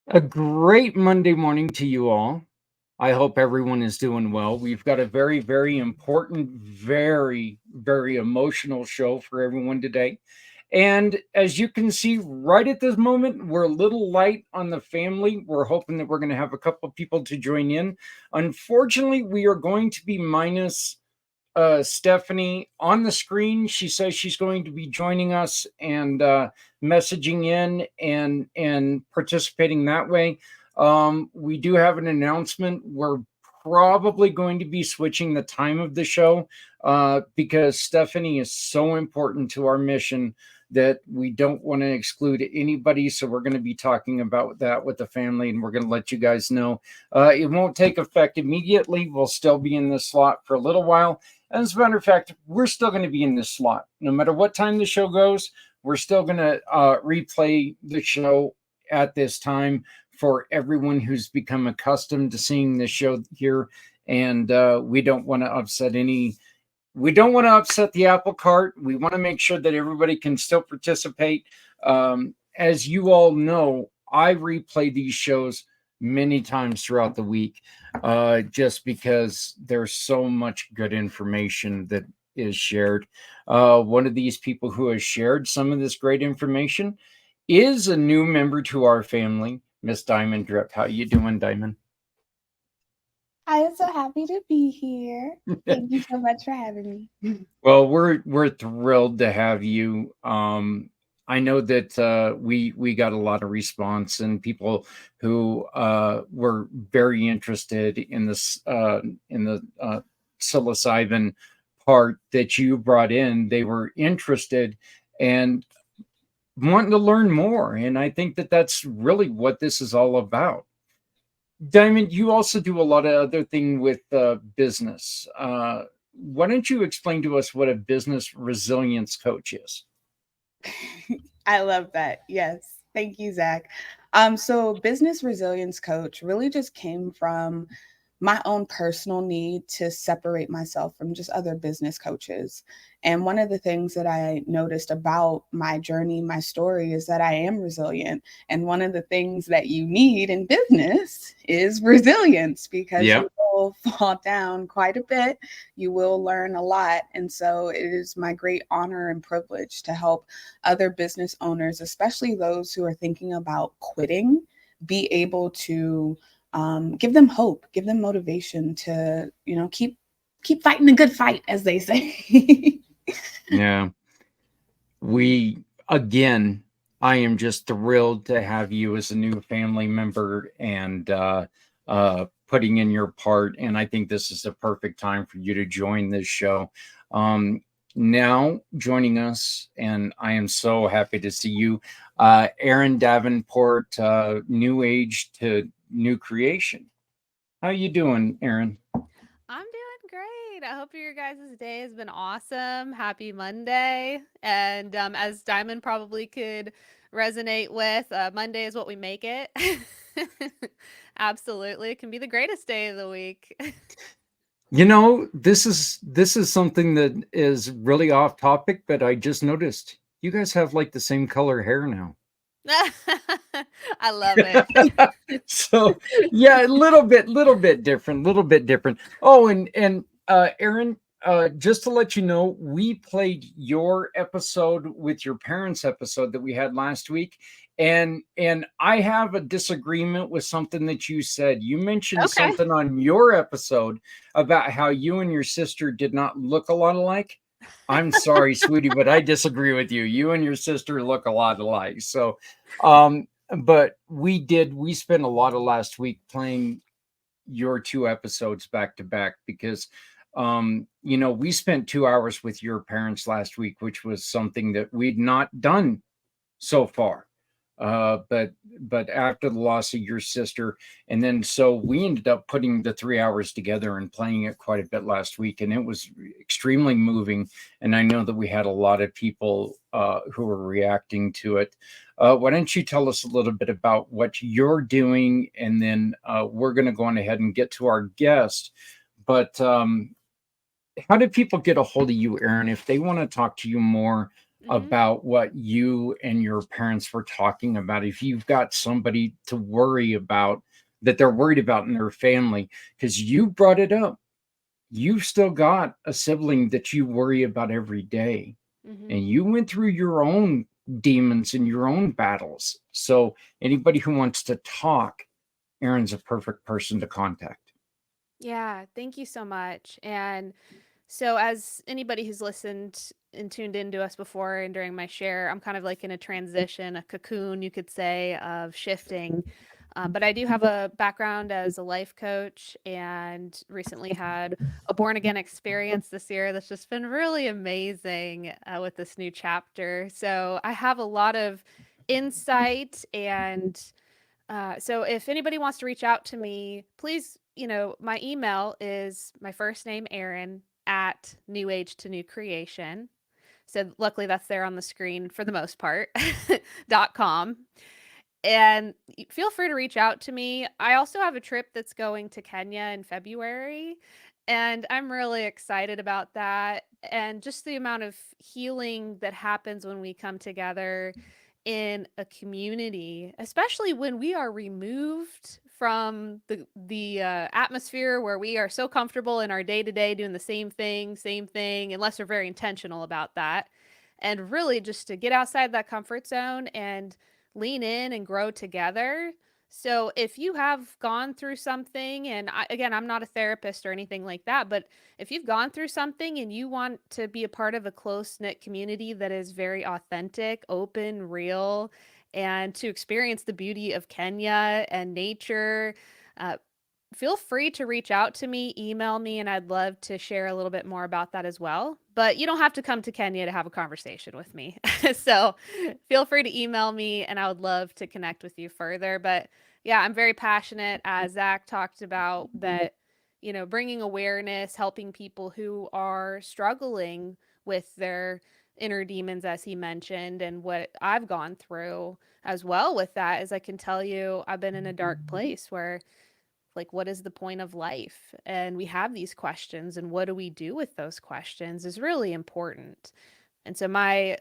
A great Monday morning to you all. I hope everyone is doing well. We've got a very, very important, very, very emotional show for everyone today. And as you can see, right at this moment, we're a little light on the family. We're hoping that we're going to have a couple of people to join in. Unfortunately, we are going to be minus Stephanie on the screen. She says she's going to be joining us and messaging in and participating that way. We do have an announcement. We're probably going to be switching the time of the show because Stephanie is so important to our mission that we don't want to exclude anybody. So we're going to be talking about that with the family, and we're going to let you guys know. It won't take effect immediately. We'll still be in this slot for a little while. As a matter of fact, we're still going to be in this slot. No matter what time the show goes, we're still going to replay the show at this time for everyone who's become accustomed to seeing this show here. And we don't want to upset the apple cart. We want to make sure that everybody can still participate. As you all know, I replay these shows many times throughout the week just because there's so much good information that is shared. One of these people who has shared some of this great information is a new member to our family, Miss Diamond Drip. How you doing, Diamond? I am so happy to be here. Thank you so much for having me. Well, we're thrilled to have you. I know that we got a lot of response and people who were very interested in this in the psilocybin part that you brought in. They were interested and wanting to learn more, and I think that that's really what this is all about. Diamond, you also do a lot of other thing with business. Why don't you explain to us what a business resilience coach is? I love that. Yes. Thank you, Zach. So business resilience coach really just came from my own personal need to separate myself from just other business coaches. And one of the things that I noticed about my journey, my story, is that I am resilient. And one of the things that you need in business is resilience because Yeah. you will fall down quite a bit. You will learn a lot. And so it is my great honor and privilege to help other business owners, especially those who are thinking about quitting, be able to give them hope, give them motivation to, keep fighting the good fight, as they say. Yeah. We, again, I am just thrilled to have you as a new family member and putting in your part. And I think this is the perfect time for you to join this show. Now joining us, and I am so happy to see you, Aaron Davenport, New Age to New Creation. How you doing, Aaron? I'm doing great. I hope your guys' day has been awesome. Happy Monday. And as Diamond probably could resonate with, Monday is what we make it. Absolutely. It can be the greatest day of the week. You know, this is something that is really off topic, but I just noticed you guys have like the same color hair now. I love it. So yeah, a little bit different. Oh, and Aaron, just to let you know, we played your episode with your parents' episode that we had last week, and I have a disagreement with something that you said. You mentioned Okay. something on your episode about how you and your sister did not look a lot alike. I'm sorry, sweetie, but I disagree with you. You and your sister look a lot alike. So, but we spent a lot of last week playing your two episodes back to back because we spent 2 hours with your parents last week, which was something that we'd not done so far. But after the loss of your sister, and then so we ended up putting the 3 hours together and playing it quite a bit last week, and it was extremely moving. And I know that we had a lot of people who were reacting to it. Why don't you tell us a little bit about what you're doing, and then we're going to go on ahead and get to our guest. But how do people get a hold of you, Aaron, if they want to talk to you more about what you and your parents were talking about? If you've got somebody to worry about that they're worried about in their family, because you brought it up, you've still got a sibling that you worry about every day, and you went through your own demons and your own battles. So anybody who wants to talk, Aaron's a perfect person to contact. Yeah, thank you so much. And so, as anybody who's listened and tuned into us before and during my share, I'm kind of like in a transition, a cocoon, you could say, of shifting. But I do have a background as a life coach and recently had a born again experience this year that's just been really amazing with this new chapter. So, I have a lot of insight and so if anybody wants to reach out to me, please, my email is my first name, Aaron, at New Age to New Creation. So luckily that's there on the screen for the most part, .com. And feel free to reach out to me. I also have a trip that's going to Kenya in February, and I'm really excited about that. And just the amount of healing that happens when we come together in a community, especially when we are removed from the atmosphere where we are so comfortable in our day to day doing the same thing, unless we're very intentional about that, and really just to get outside that comfort zone and lean in and grow together. So if you have gone through something, and again, I'm not a therapist or anything like that, but if you've gone through something and you want to be a part of a close knit community that is very authentic, open, real, and to experience the beauty of Kenya and nature, uh, feel free to reach out to me, email me, and I'd love to share a little bit more about that as well. But you don't have to come to Kenya to have a conversation with me. So feel free to email me and I would love to connect with you further. But yeah, I'm very passionate, as Zach talked about, that, bringing awareness, helping people who are struggling with their inner demons, as he mentioned, and what I've gone through as well with that is I can tell you I've been in a dark place where, like, what is the point of life? And we have these questions, and what do we do with those questions is really important. And so my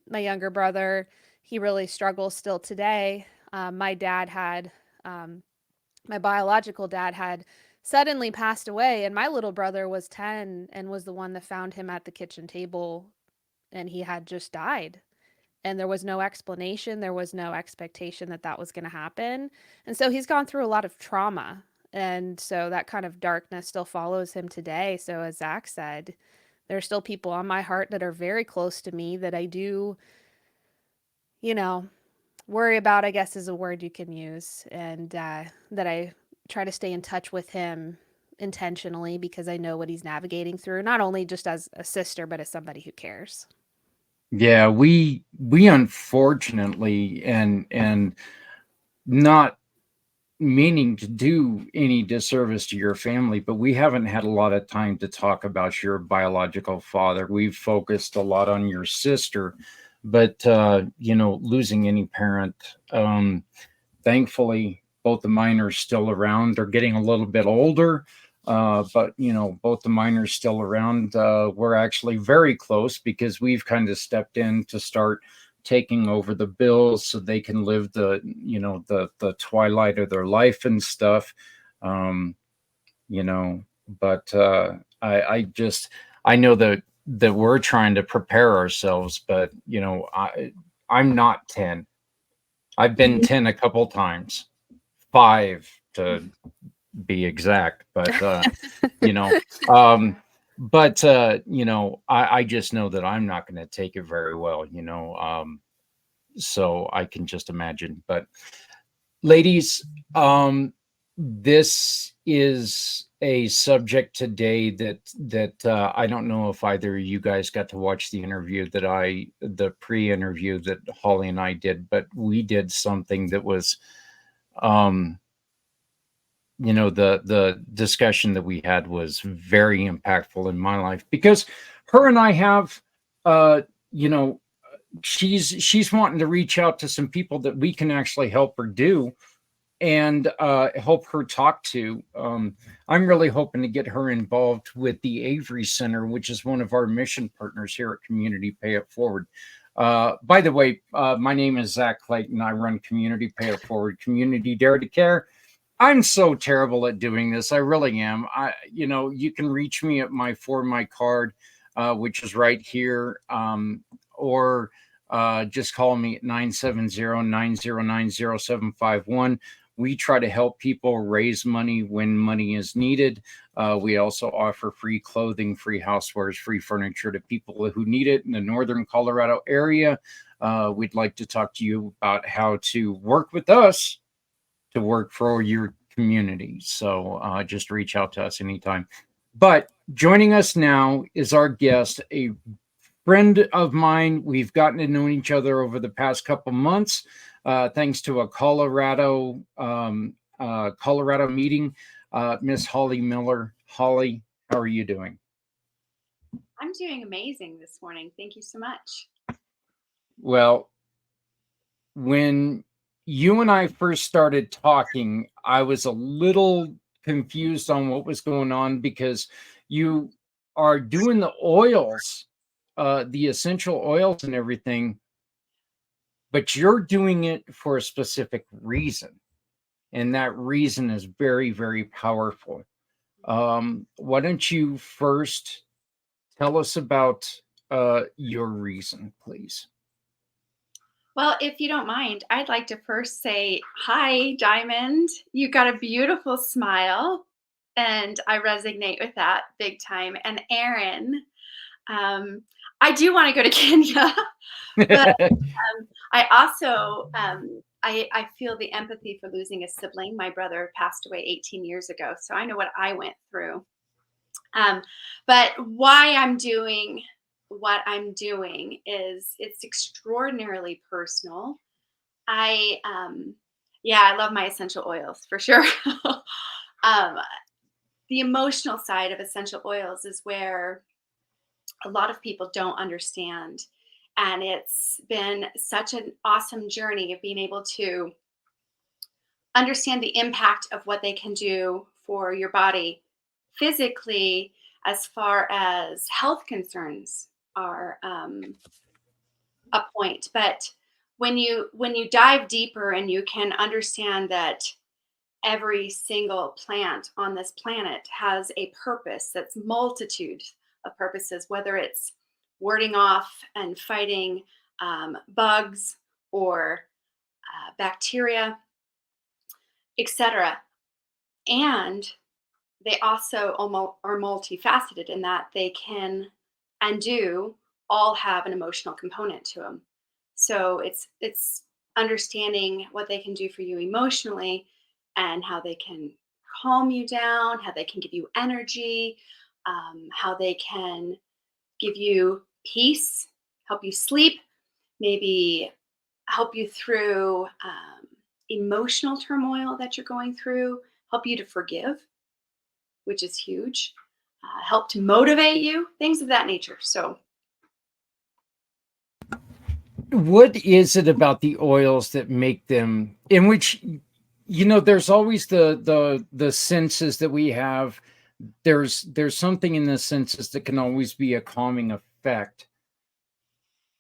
younger brother, he really struggles still today. My dad had my biological dad had suddenly passed away, and my little brother was 10 and was the one that found him at the kitchen table, and he had just died. And there was no explanation, there was no expectation that that was going to happen. And so he's gone through a lot of trauma. And so that kind of darkness still follows him today. So, as Zach said, there are still people on my heart that are very close to me that I do, you know, worry about, I guess is a word you can use. And that I try to stay in touch with him intentionally because I know what he's navigating through, not only just as a sister, but as somebody who cares. Yeah, we unfortunately, and not meaning to do any disservice to your family, but we haven't had a lot of time to talk about your biological father. We've focused a lot on your sister, but losing any parent, thankfully both of mine are still around. They're getting a little bit older, but both of mine are still around. We're actually very close because we've kind of stepped in to start taking over the bills so they can live the twilight of their life and stuff. um you know but I know that we're trying to prepare ourselves, but I'm not 10. I've been 10 a couple times, 5 to be exact, but you know um I just know that I'm not going to take it very well. So I can just imagine. But ladies, this is a subject today that I don't know if either of you guys got to watch the interview the pre-interview that Holly and I did, but we did something that was, the discussion that we had was very impactful in my life, because her and I have, she's wanting to reach out to some people that we can actually help her do and help her talk to. I'm really hoping to get her involved with the Avery Center, which is one of our mission partners here at Community Pay It Forward. By the way, my name is Zach Clayton. I run Community Pay It Forward, Community Dare to Care. I'm so terrible at doing this. I really am. You can reach me at my card, which is right here, or just call me at 970-909-0751. We try to help people raise money when money is needed. We also offer free clothing, free housewares, free furniture to people who need it in the northern Colorado area. We'd like to talk to you about how to work with us to work for your community. So just reach out to us anytime. But joining us now is our guest, a friend of mine. We've gotten to know each other over the past couple months, thanks to a Colorado meeting. Miss Holly Miller. Holly, how are you doing? I'm doing amazing this morning. Thank you so much. Well, when you and I first started talking, I was a little confused on what was going on, because you are doing the oils, the essential oils and everything, but you're doing it for a specific reason. And that reason is very, very powerful. Why don't you first tell us about your reason, please? Well, if you don't mind, I'd like to first say, hi, Diamond. You got a beautiful smile, and I resonate with that big time. And Aaron, I do want to go to Kenya, but I also, I feel the empathy for losing a sibling. My brother passed away 18 years ago, so I know what I went through. But why I'm doing what I'm doing is it's extraordinarily personal. I love my essential oils for sure. The emotional side of essential oils is where a lot of people don't understand. And it's been such an awesome journey of being able to understand the impact of what they can do for your body physically, as far as health concerns are a point. But when you dive deeper and you can understand that every single plant on this planet has a purpose, that's multitude of purposes, whether it's warding off and fighting bugs or bacteria, etc. And they also are multifaceted in that they can and do all have an emotional component to them. So it's understanding what they can do for you emotionally, and how they can calm you down, how they can give you energy, how they can give you peace, help you sleep, maybe help you through emotional turmoil that you're going through, help you to forgive, which is huge, help to motivate you, things of that nature. So what is it about the oils that make them, in which, there's always the senses that we have. There's something in the senses that can always be a calming effect.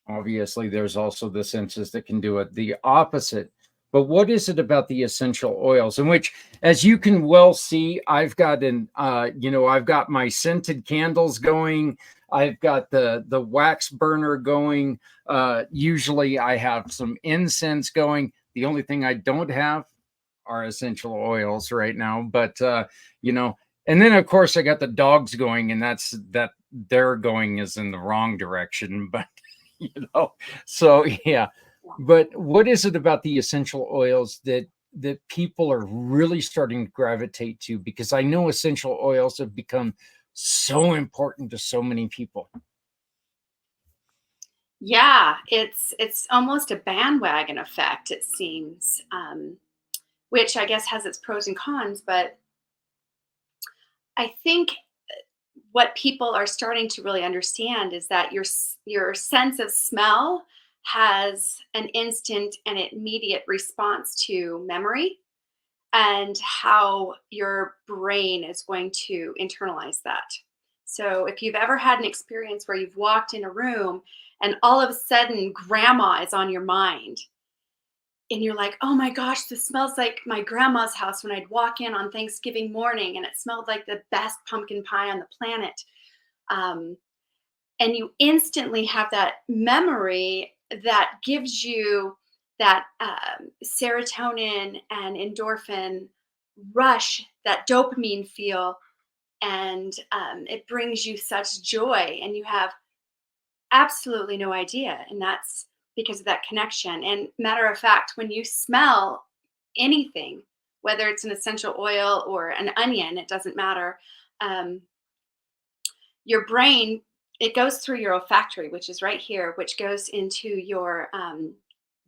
Obviously, there's also the senses that can do it the opposite. But what is it about the essential oils, in which, as you can well see, I've got I've got my scented candles going. I've got the wax burner going. Usually I have some incense going. The only thing I don't have are essential oils right now. But, and then of course I got the dogs going, and that their going is in the wrong direction. But, so yeah. But what is it about the essential oils that that people are really starting to gravitate to? Because I know essential oils have become so important to so many people. Yeah, it's almost a bandwagon effect, it seems, which I guess has its pros and cons. But I think what people are starting to really understand is that your sense of smell has an instant and immediate response to memory, and how your brain is going to internalize that. So if you've ever had an experience where you've walked in a room and all of a sudden grandma is on your mind, and you're like, oh my gosh, this smells like my grandma's house when I'd walk in on Thanksgiving morning, and it smelled like the best pumpkin pie on the planet. Um, and you instantly have that memory that gives you that serotonin and endorphin rush, that dopamine feel, and it brings you such joy, and you have absolutely no idea. And that's because of that connection. And matter of fact, when you smell anything, whether it's an essential oil or an onion, it doesn't matter. Um, your brain, it goes through your olfactory, which is right here, which goes into your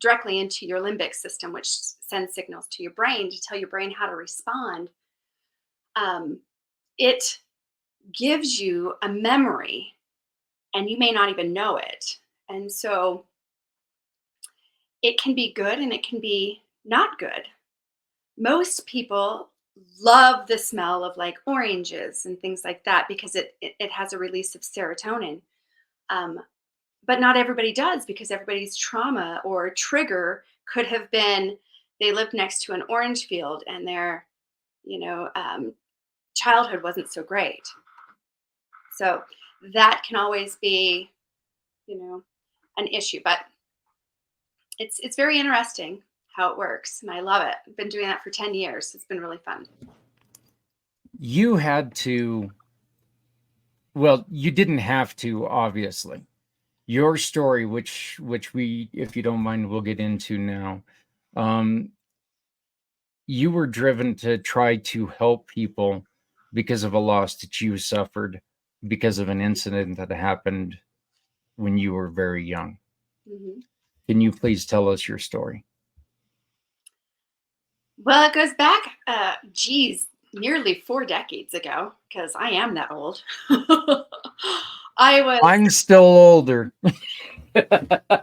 directly into your limbic system, which sends signals to your brain to tell your brain how to respond. um, it gives you a memory, and you may not even know it. And so it can be good and it can be not good. Most people love the smell of like oranges and things like that because it has a release of serotonin. Um, but not everybody does, because everybody's trauma or trigger could have been they lived next to an orange field and their, you know, childhood wasn't so great. So that can always be, you know, an issue. But it's very interesting how it works, and I love it. I've been doing that for 10 years. It's been really fun. You had to, well, you didn't have to, obviously. Your story, which we, if you don't mind, we'll get into now. Um, you were driven to try to help people because of a loss that you suffered because of an incident that happened when you were very young. Hmm. Can you please tell us your story? Well, it goes back, geez, nearly 4 decades ago, because I am that old. I was, I'm still older, and I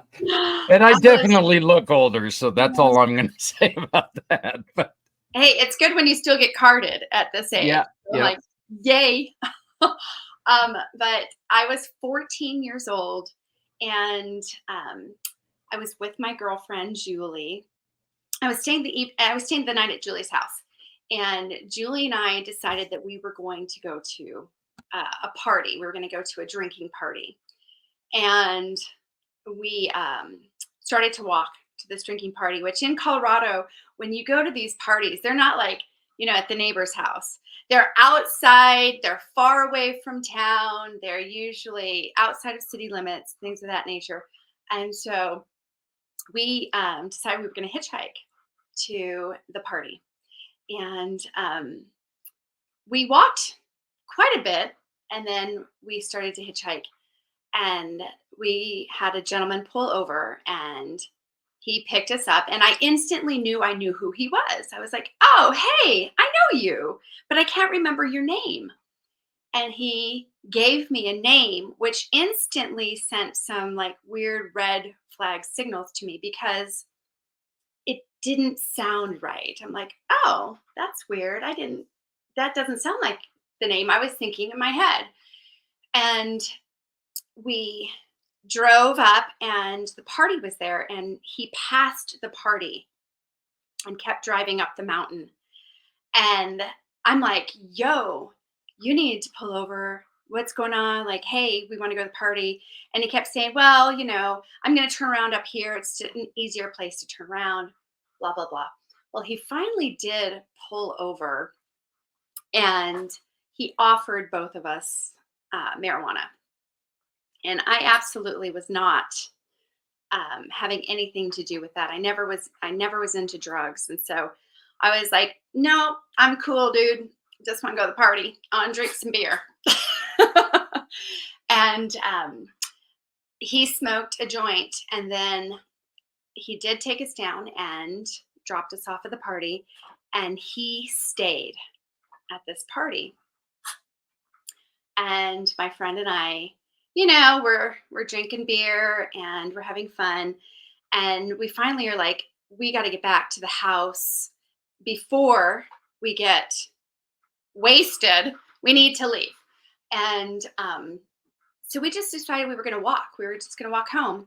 I was, definitely look older, so that's all I'm going to say about that. But hey, it's good when you still get carded at this age. yeah, I'm yeah. like, yay. But I was 14 years old, and I was with my girlfriend Julie. I was staying the night at Julie's house, and Julie and I decided that we were going to go to a party. We were going to go to a drinking party, and we started to walk to this drinking party. Which in Colorado, when you go to these parties, they're not like, at the neighbor's house. They're outside. They're far away from town. They're usually outside of city limits, things of that nature. And so we decided we were going to hitchhike to the party. And we walked quite a bit, and then we started to hitchhike. And we had a gentleman pull over, and he picked us up. And I instantly knew I knew who he was. I was like, oh, hey, I know you, but I can't remember your name. And he gave me a name, which instantly sent some like weird red flag signals to me, because it didn't sound right. I'm like, oh, that's weird. That doesn't sound like the name I was thinking in my head. And we drove up, and the party was there, and he passed the party and kept driving up the mountain. And I'm like, yo, you need to pull over. What's going on? Like, hey, we want to go to the party. And he kept saying, well, I'm going to turn around up here. It's an easier place to turn around, blah, blah, blah. Well, he finally did pull over, and he offered both of us marijuana. And I absolutely was not having anything to do with that. I never was into drugs. And so I was like, no, I'm cool, dude. Just want to go to the party. I want to drink some beer. And he smoked a joint, and then he did take us down and dropped us off at the party, and he stayed at this party. And my friend and I, we're drinking beer and we're having fun. And we finally are like, we got to get back to the house before we get wasted. We need to leave. And so we just decided we were going to walk. We were just going to walk home.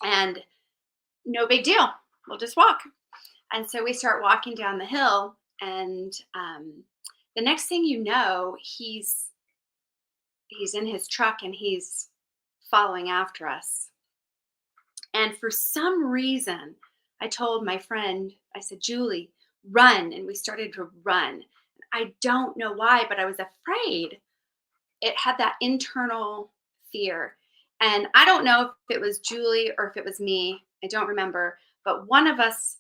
And no big deal. We'll just walk. And so we start walking down the hill. And the next thing you know, he's in his truck and he's following after us. And for some reason, I told my friend, I said, Julie, run. And we started to run. I don't know why, but I was afraid. It had that internal fear. And I don't know if it was Julie or if it was me. I don't remember. But one of us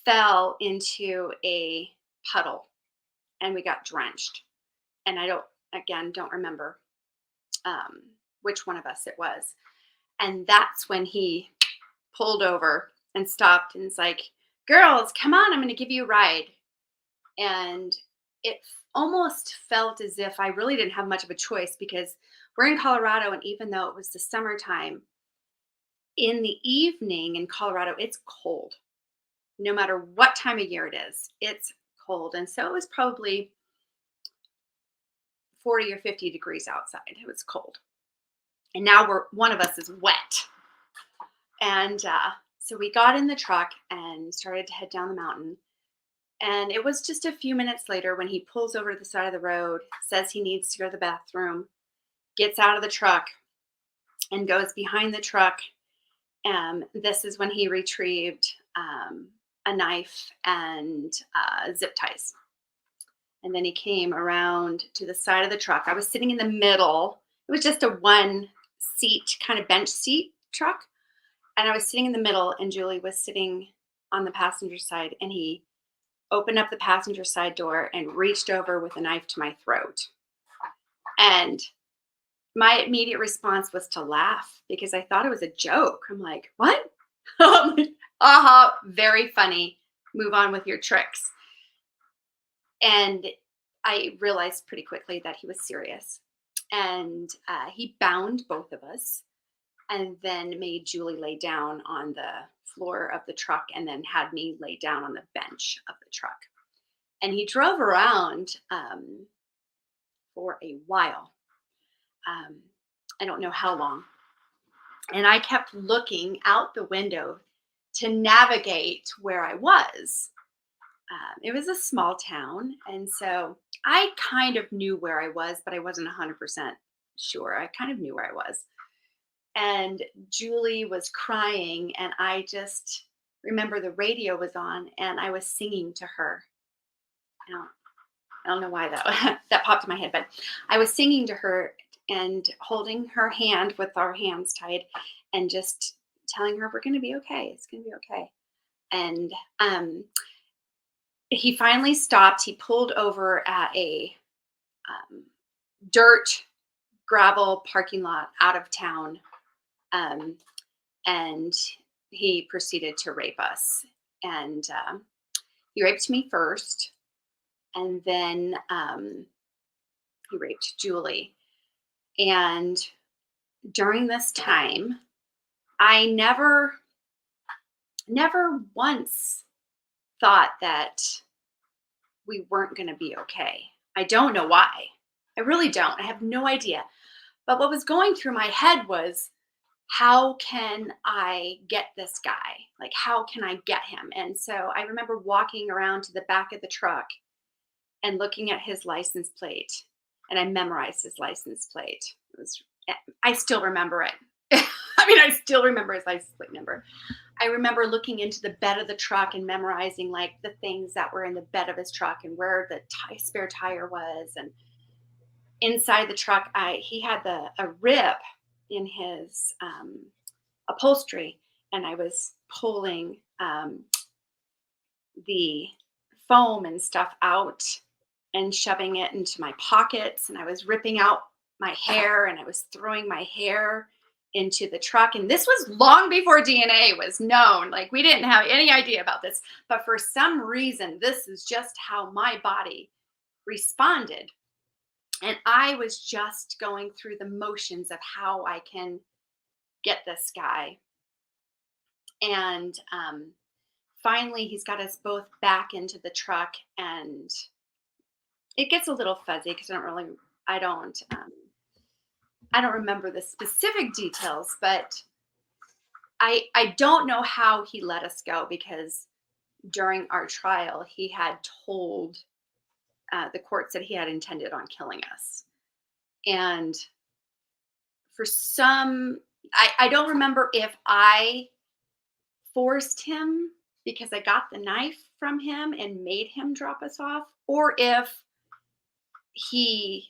fell into a puddle and we got drenched. And I don't remember which one of us it was. And that's when he pulled over and stopped and was like, girls, come on, I'm going to give you a ride. And it almost felt as if I really didn't have much of a choice, because we're in Colorado, and even though it was the summertime, in the evening in Colorado, it's cold. No matter what time of year it is, it's cold. And so it was probably 40 or 50 degrees outside. It was cold. And now one of us is wet. And so we got in the truck and started to head down the mountain. And it was just a few minutes later when he pulls over to the side of the road, says he needs to go to the bathroom, gets out of the truck and goes behind the truck. This is when he retrieved a knife and zip ties. And then he came around to the side of the truck. I was sitting in the middle. It was just a one seat, kind of bench seat truck. And I was sitting in the middle, and Julie was sitting on the passenger side, and he opened up the passenger side door and reached over with a knife to my throat. And my immediate response was to laugh, because I thought it was a joke. I'm like, what? I'm like, very funny. Move on with your tricks. And I realized pretty quickly that he was serious. And he bound both of us and then made Julie lay down on the floor of the truck and then had me lay down on the bench of the truck. And he drove around for a while. I don't know how long. And I kept looking out the window to navigate where I was. It was a small town. And so I kind of knew where I was, but I wasn't 100% sure. I kind of knew where I was. And Julie was crying, and I just remember the radio was on, and I was singing to her. I don't know why that popped in my head, but I was singing to her and holding her hand with our hands tied and just telling her, we're going to be okay. It's going to be okay. And he finally stopped. He pulled over at a dirt gravel parking lot out of town. And he proceeded to rape us. And he raped me first. And then he raped Julie. And during this time, I never once thought that we weren't going to be okay. I don't know why. I really don't. I have no idea. But what was going through my head was, how can I get this guy? Like, how can I get him? And so I remember walking around to the back of the truck and looking at his license plate. And I memorized his license plate. I still remember it. I still remember his license plate number. I remember looking into the bed of the truck and memorizing like the things that were in the bed of his truck and where the spare tire was. And inside the truck, he had a rip in his upholstery, and I was pulling the foam and stuff out and shoving it into my pockets. And I was ripping out my hair and I was throwing my hair into the truck. And this was long before DNA was known. Like, we didn't have any idea about this. But for some reason, this is just how my body responded. And I was just going through the motions of how I can get this guy. And finally, he's got us both back into the truck, and it gets a little fuzzy because I don't remember the specific details, but I don't know how he let us go, because during our trial, he had told the court said he had intended on killing us. And for some, I don't remember if I forced him because I got the knife from him and made him drop us off, or if he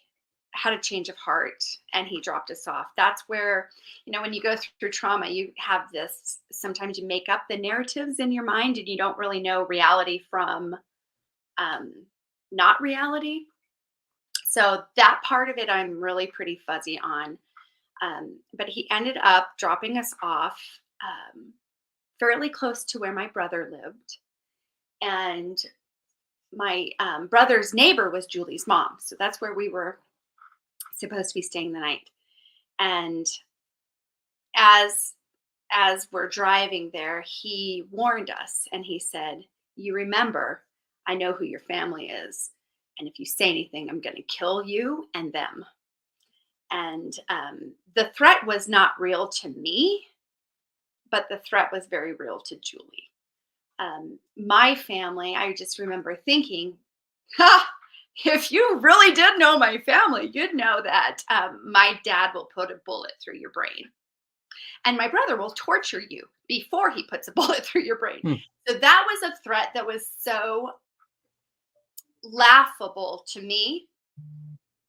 had a change of heart and he dropped us off. That's where, when you go through trauma, you have this, sometimes you make up the narratives in your mind and you don't really know reality from not reality. So that part of it, I'm really pretty fuzzy on. But he ended up dropping us off fairly close to where my brother lived. And my brother's neighbor was Julie's mom. So that's where we were supposed to be staying the night. And as we're driving there, he warned us and he said, "You remember, I know who your family is. And if you say anything, I'm going to kill you and them." And the threat was not real to me, but the threat was very real to Julie. My family, I just remember thinking, if you really did know my family, you'd know that my dad will put a bullet through your brain. And my brother will torture you before he puts a bullet through your brain. So that was a threat that was so laughable to me.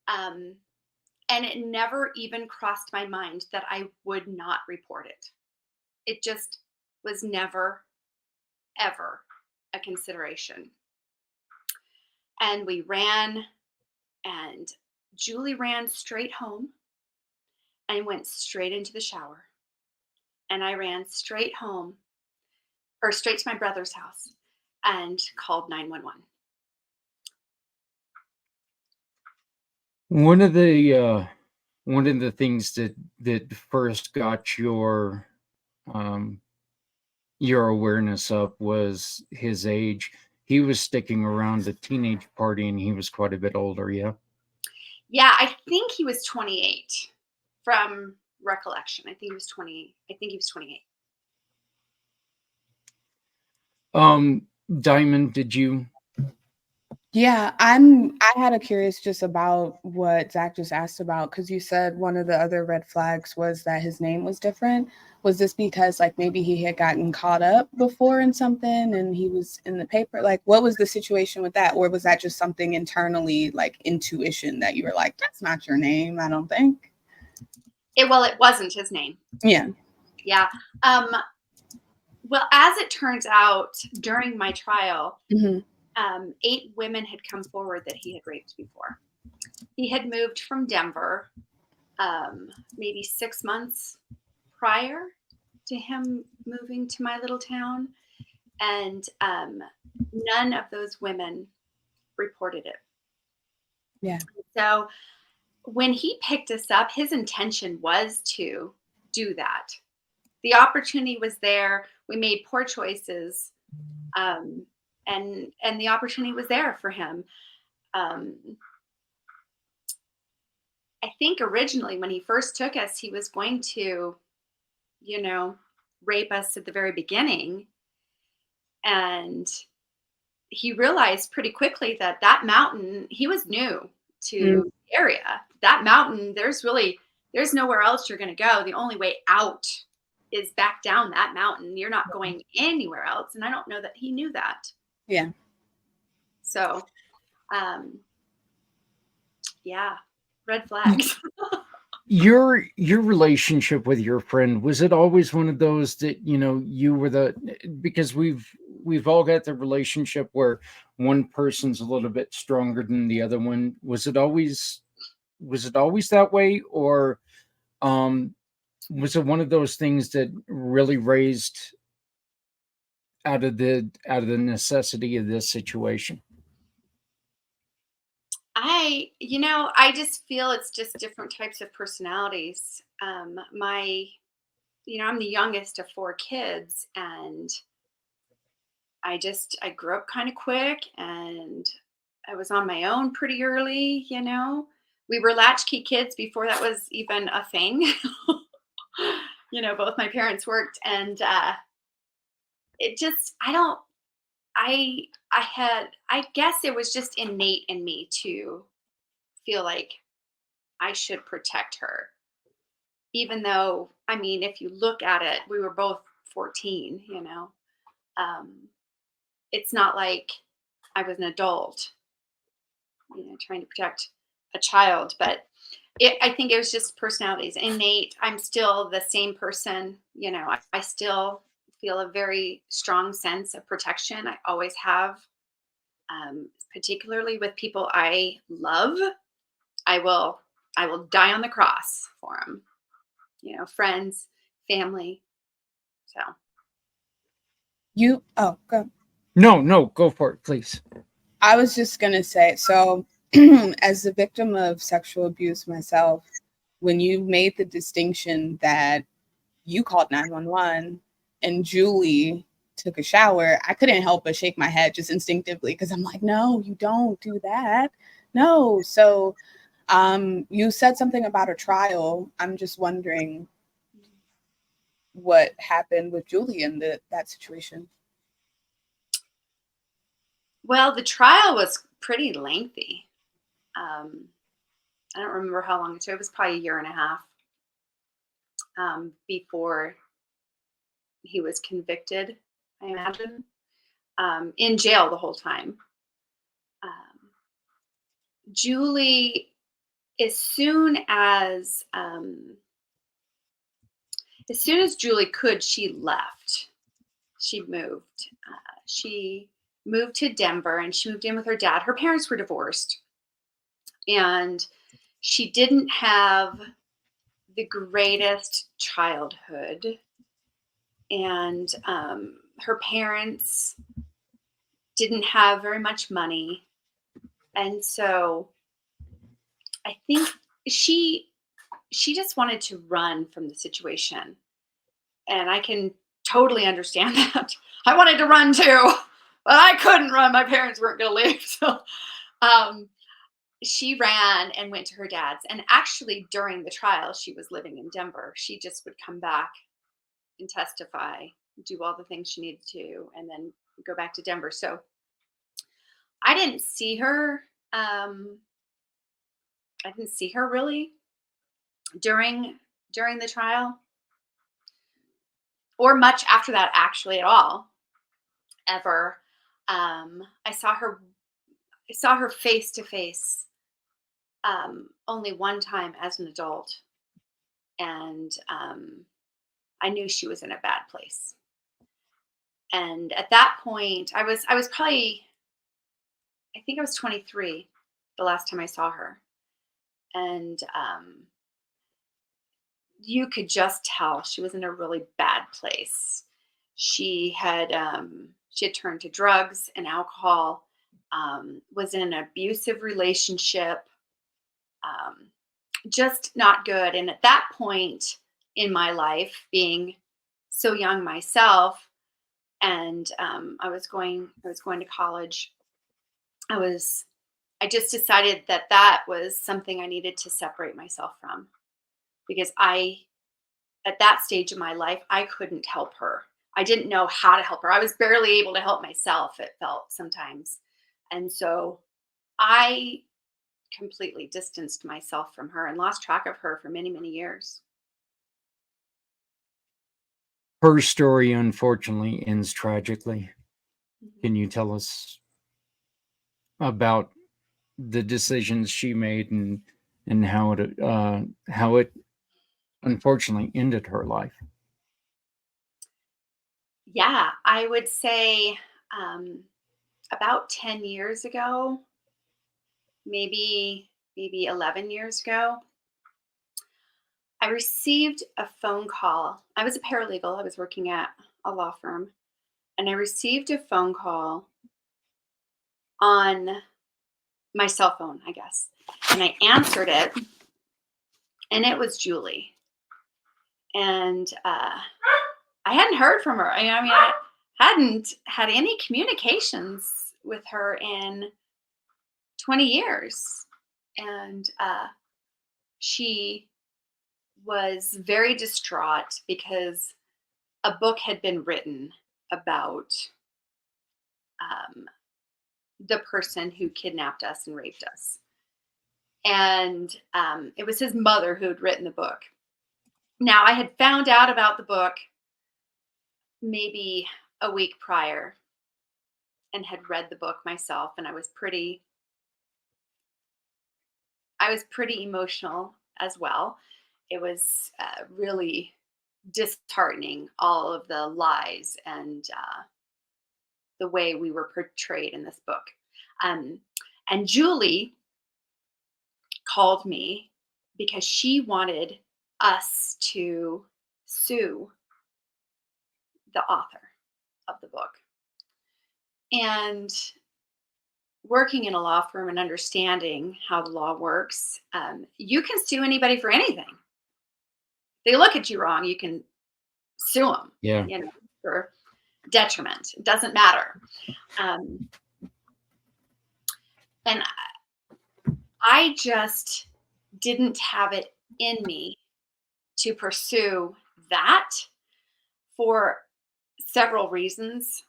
And it never even crossed my mind that I would not report it. It just was never, ever a consideration. And we ran, and Julie ran straight home and went straight into the shower. And I ran straight home, or straight to my brother's house, and called 911. One of the things that first got your awareness up was his age. He was sticking around the teenage party, and he was quite a bit older. Yeah. Yeah, I think he was 28 from recollection. I think he was 20. I think he was 28. Diamond, did you? Yeah, I had a curious just about what Zach just asked about, because you said one of the other red flags was that his name was different. Was this because like maybe he had gotten caught up before in something and he was in the paper? Like, what was the situation with that? Or was that just something internally, like intuition, that you were like, that's not your name, I don't think? It wasn't his name. Yeah. Yeah. Well, as it turns out, during my trial, 8 women had come forward that he had raped before. He had moved from Denver maybe 6 months prior to him moving to my little town. And none of those women reported it. Yeah. So when he picked us up, his intention was to do that. The opportunity was there. We made poor choices. And the opportunity was there for him. I think originally when he first took us, he was going to, rape us at the very beginning. And he realized pretty quickly that mountain, he was new to the area. That mountain, there's nowhere else you're going to go. The only way out is back down that mountain. You're not going anywhere else. And I don't know that he knew that. Yeah. So, yeah, red flags. your relationship with your friend, was it always one of those that, you were because we've all got the relationship where one person's a little bit stronger than the other one. Was it always that way, or um was it one of those things that really raised out of the necessity of this situation? I just feel it's just different types of personalities. I'm the youngest of four kids, and I grew up kind of quick, and I was on my own pretty early. We were latchkey kids before that was even a thing. Both my parents worked, and it just, I don't, I guess it was just innate in me to feel like I should protect her. Even though, I mean, if you look at it, we were both 14. Um, it's not like I was an adult, trying to protect a child, but I think it was just personalities, innate. I'm still the same person. I still feel a very strong sense of protection. I always have, particularly with people I love. I will, I will die on the cross for them. Friends, family. So Go. No, go for it, please. I was just going to say, so as a victim of sexual abuse myself, when you made the distinction that you called 911 and Julie took a shower, I couldn't help but shake my head just instinctively, because I'm like, no, you don't do that. No. So you said something about a trial. I'm just wondering what happened with Julie in that situation. well, the trial was pretty lengthy. Um, I don't remember how long it took. It was probably a year and a half before he was convicted, I imagine, in jail the whole time. Um, Julie, as soon as Julie could, she left. She moved. She moved to Denver, and she moved in with her dad. Her parents were divorced, and she didn't have the greatest childhood. And her parents didn't have very much money. And so I think she just wanted to run from the situation. And I can totally understand that. I wanted to run too, but I couldn't run. My parents weren't going to leave. So um, she ran and went to her dad's. And actually, during the trial, she was living in Denver. She just would come back and testify, do all the things she needed to, and then go back to Denver. So I didn't see her. I didn't see her really during the trial, or much after that, actually, at all, ever. I saw her face to face only one time as an adult, and I knew she was in a bad place. And at that point, I was probably, I think I was 23 the last time I saw her, and you could just tell she was in a really bad place. She had turned to drugs and alcohol, was in an abusive relationship, um, just not good. And at that point in my life, being so young myself, and I was going to college. I just decided that was something I needed to separate myself from, because at that stage of my life, I couldn't help her. I didn't know how to help her. I was barely able to help myself, it felt sometimes. And so I completely distanced myself from her and lost track of her for many, many years. Her story, unfortunately, ends tragically. Mhm. Can you tell us about the decisions she made, and and how it unfortunately ended her life. Yeah, I would say um, about 10 years ago, maybe 11 years ago, I received a phone call. I was a paralegal. I was working at a law firm, and I received a phone call on my cell phone, I guess. And I answered it, and it was Julie. And I hadn't heard from her. I hadn't had any communications with her in 20 years. And she was very distraught because a book had been written about um, the person who kidnapped us and raped us. And it was his mother who had written the book. Now, I had found out about the book maybe a week prior and had read the book myself, and I was pretty emotional as well. It was really disheartening, all of the lies and the way we were portrayed in this book. And Julie called me because she wanted us to sue the author of the book. And working in a law firm and understanding how the law works, you can sue anybody for anything. They look at you wrong, you can sue them, Yeah. for detriment. It doesn't matter. Um, and I just didn't have it in me to pursue that for several reasons.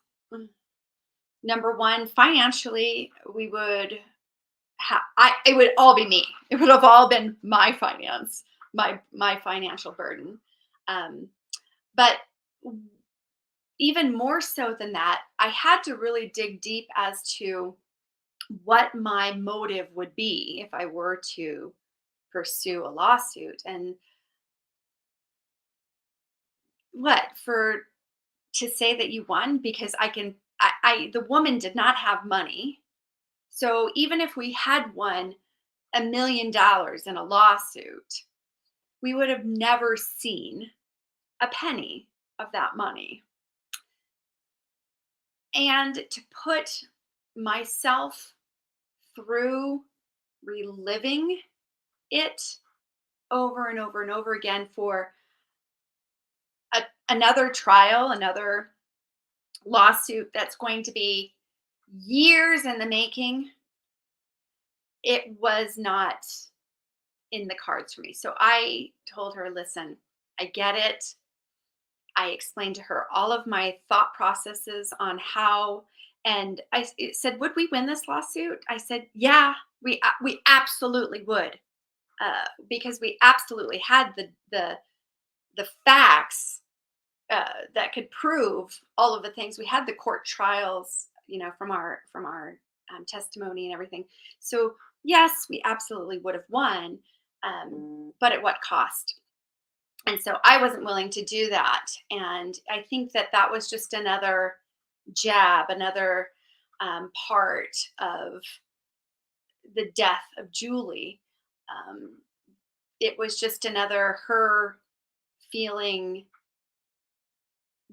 Number one, financially, we would it would all be me. It would have all been my financial burden. But even more so than that, I had to really dig deep as to what my motive would be if I were to pursue a lawsuit. And to say that you won, because the woman did not have money. So even if we had won $1 million in a lawsuit, we would have never seen a penny of that money. And to put myself through reliving it over and over and over again for another trial, another lawsuit that's going to be years in the making, it was not in the cards for me. So I told her, listen, I get it. I explained to her all of my thought processes on how, and it said, would we win this lawsuit? I said, yeah, we absolutely would, because we absolutely had the facts that could prove all of the things. We had the court trials, from our testimony and everything. So yes, we absolutely would have won, but at what cost? And so I wasn't willing to do that. And I think that was just another jab, another part of the death of Julie. It was just another her feeling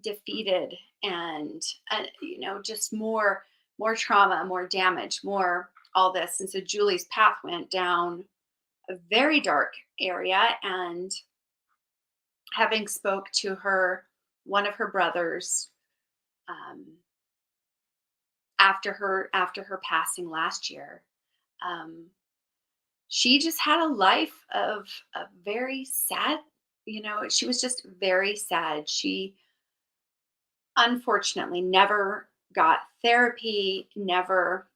defeated and just more trauma, more damage, more all this. And so Julie's path went down a very dark area. And having spoke to one of her brothers after her passing last year, she just had a life of a very sad, she was just very sad. She unfortunately never got therapy, never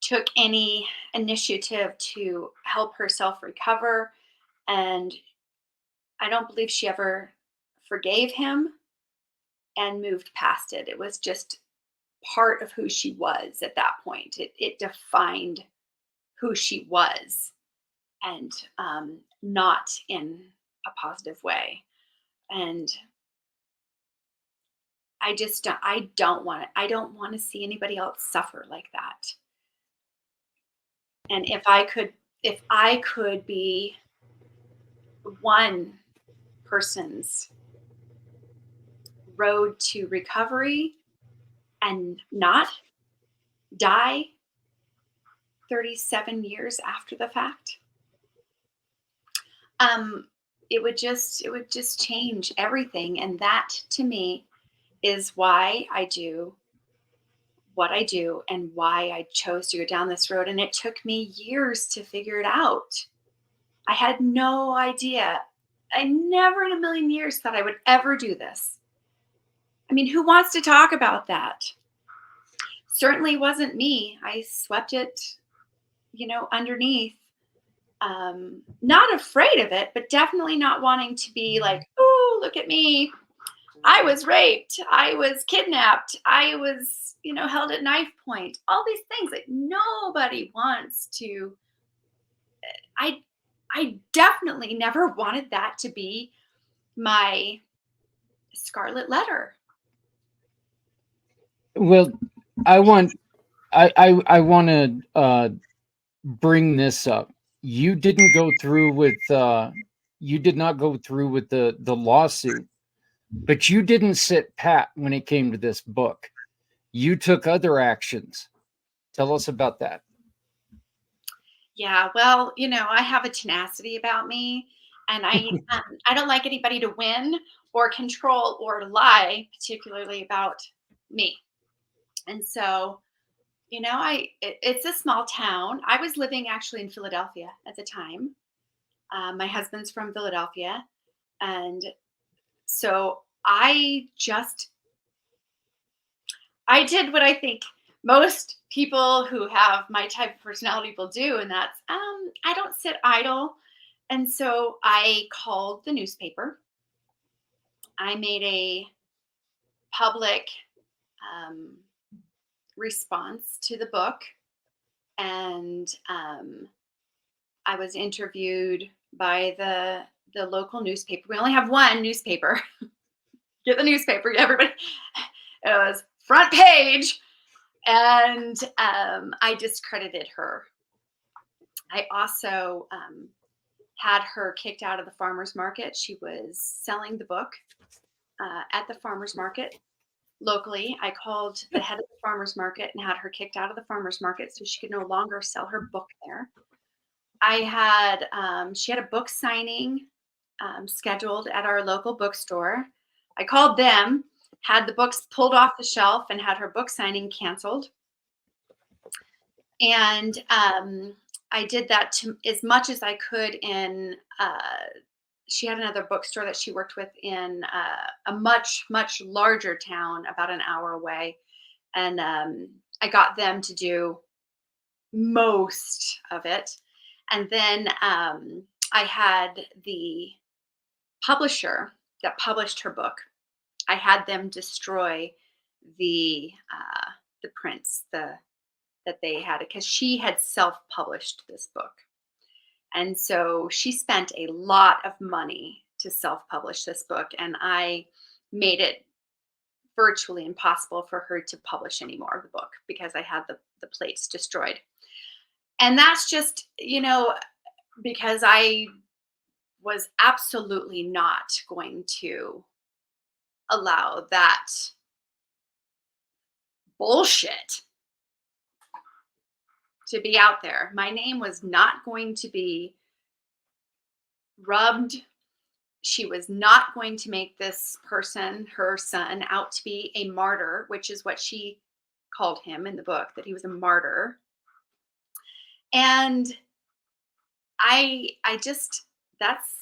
took any initiative to help herself recover. And I don't believe she ever forgave him and moved past it. It was just part of who she was at that point. It defined who she was, and not in a positive way. And I don't want it. I don't want to see anybody else suffer like that. And if I could be one person's road to recovery and not die 37 years after the fact, it would just change everything. And that, to me, is why I do what I do and why I chose to go down this road. And it took me years to figure it out. I had no idea. I never in a million years thought I would ever do this. I mean, who wants to talk about that? Certainly wasn't me. I swept it, underneath. Not afraid of it, but definitely not wanting to be like, oh, look at me. I was raped. I was kidnapped. I was, held at knife point. All these things that nobody wants to. I definitely never wanted that to be my scarlet letter. Well, I want to bring this up. You didn't go through with you did not go through with the lawsuit, but you didn't sit pat when it came to this book. You took other actions. Tell us about that. Yeah, well, I have a tenacity about me, and I don't like anybody to win or control or lie, particularly about me. And so, it's a small town. I was living actually in Philadelphia at the time. My husband's from Philadelphia, and so I did what I think most people who have my type of personality will do, and that's I don't sit idle. And so I called the newspaper. I made a public um, response to the book, and I was interviewed by the local newspaper. We only have one newspaper. Get the newspaper, everybody. It was front page. And I discredited her. I also had her kicked out of the farmer's market. She was selling the book at the farmer's market locally. I called the head of the farmer's market and had her kicked out of the farmer's market so she could no longer sell her book there. She had a book signing scheduled at our local bookstore. I called them, had the books pulled off the shelf, and had her book signing canceled. And I did that to as much as I could in, she had another bookstore that she worked with in a much, much larger town about an hour away. And I got them to do most of it. And then I had the publisher that published her book. I had them destroy the prints that they had, because she had self-published this book. And so she spent a lot of money to self-publish this book, and I made it virtually impossible for her to publish any more of the book because I had the plates destroyed. And that's just, because I was absolutely not going to allow that bullshit to be out there. My name was not going to be rubbed. She was not going to make this person, her son, out to be a martyr, which is what she called him in the book, that he was a martyr. And I just, that's,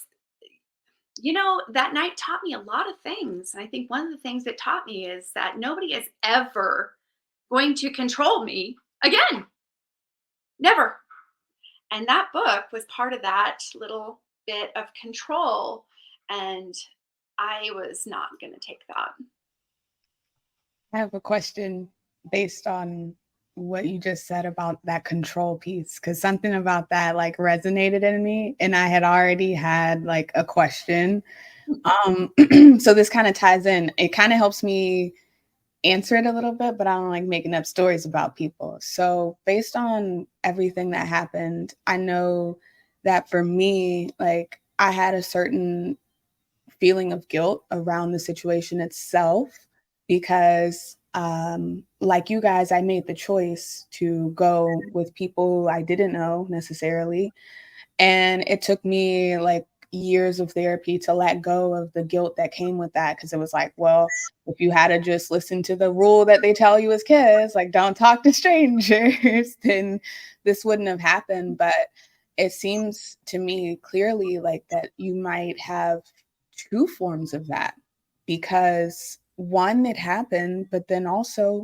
that night taught me a lot of things. And I think one of the things it taught me is that nobody is ever going to control me again. Never. And that book was part of that little bit of control. And I was not going to take that. I have a question based on what you just said about that control piece, because something about that like resonated in me, and I had already had like a question. So this kind of ties in. It kind of helps me answer it a little bit, but I don't like making up stories about people. So based on everything that happened, I know that for me, like I had a certain feeling of guilt around the situation itself because like you guys, I made the choice to go with people I didn't know necessarily, and it took me like years of therapy to let go of the guilt that came with that, because it was like, well, if you had to just listen to the rule that they tell you as kids, like don't talk to strangers, then this wouldn't have happened. But it seems to me clearly like that you might have two forms of that, because one, it happened, but then also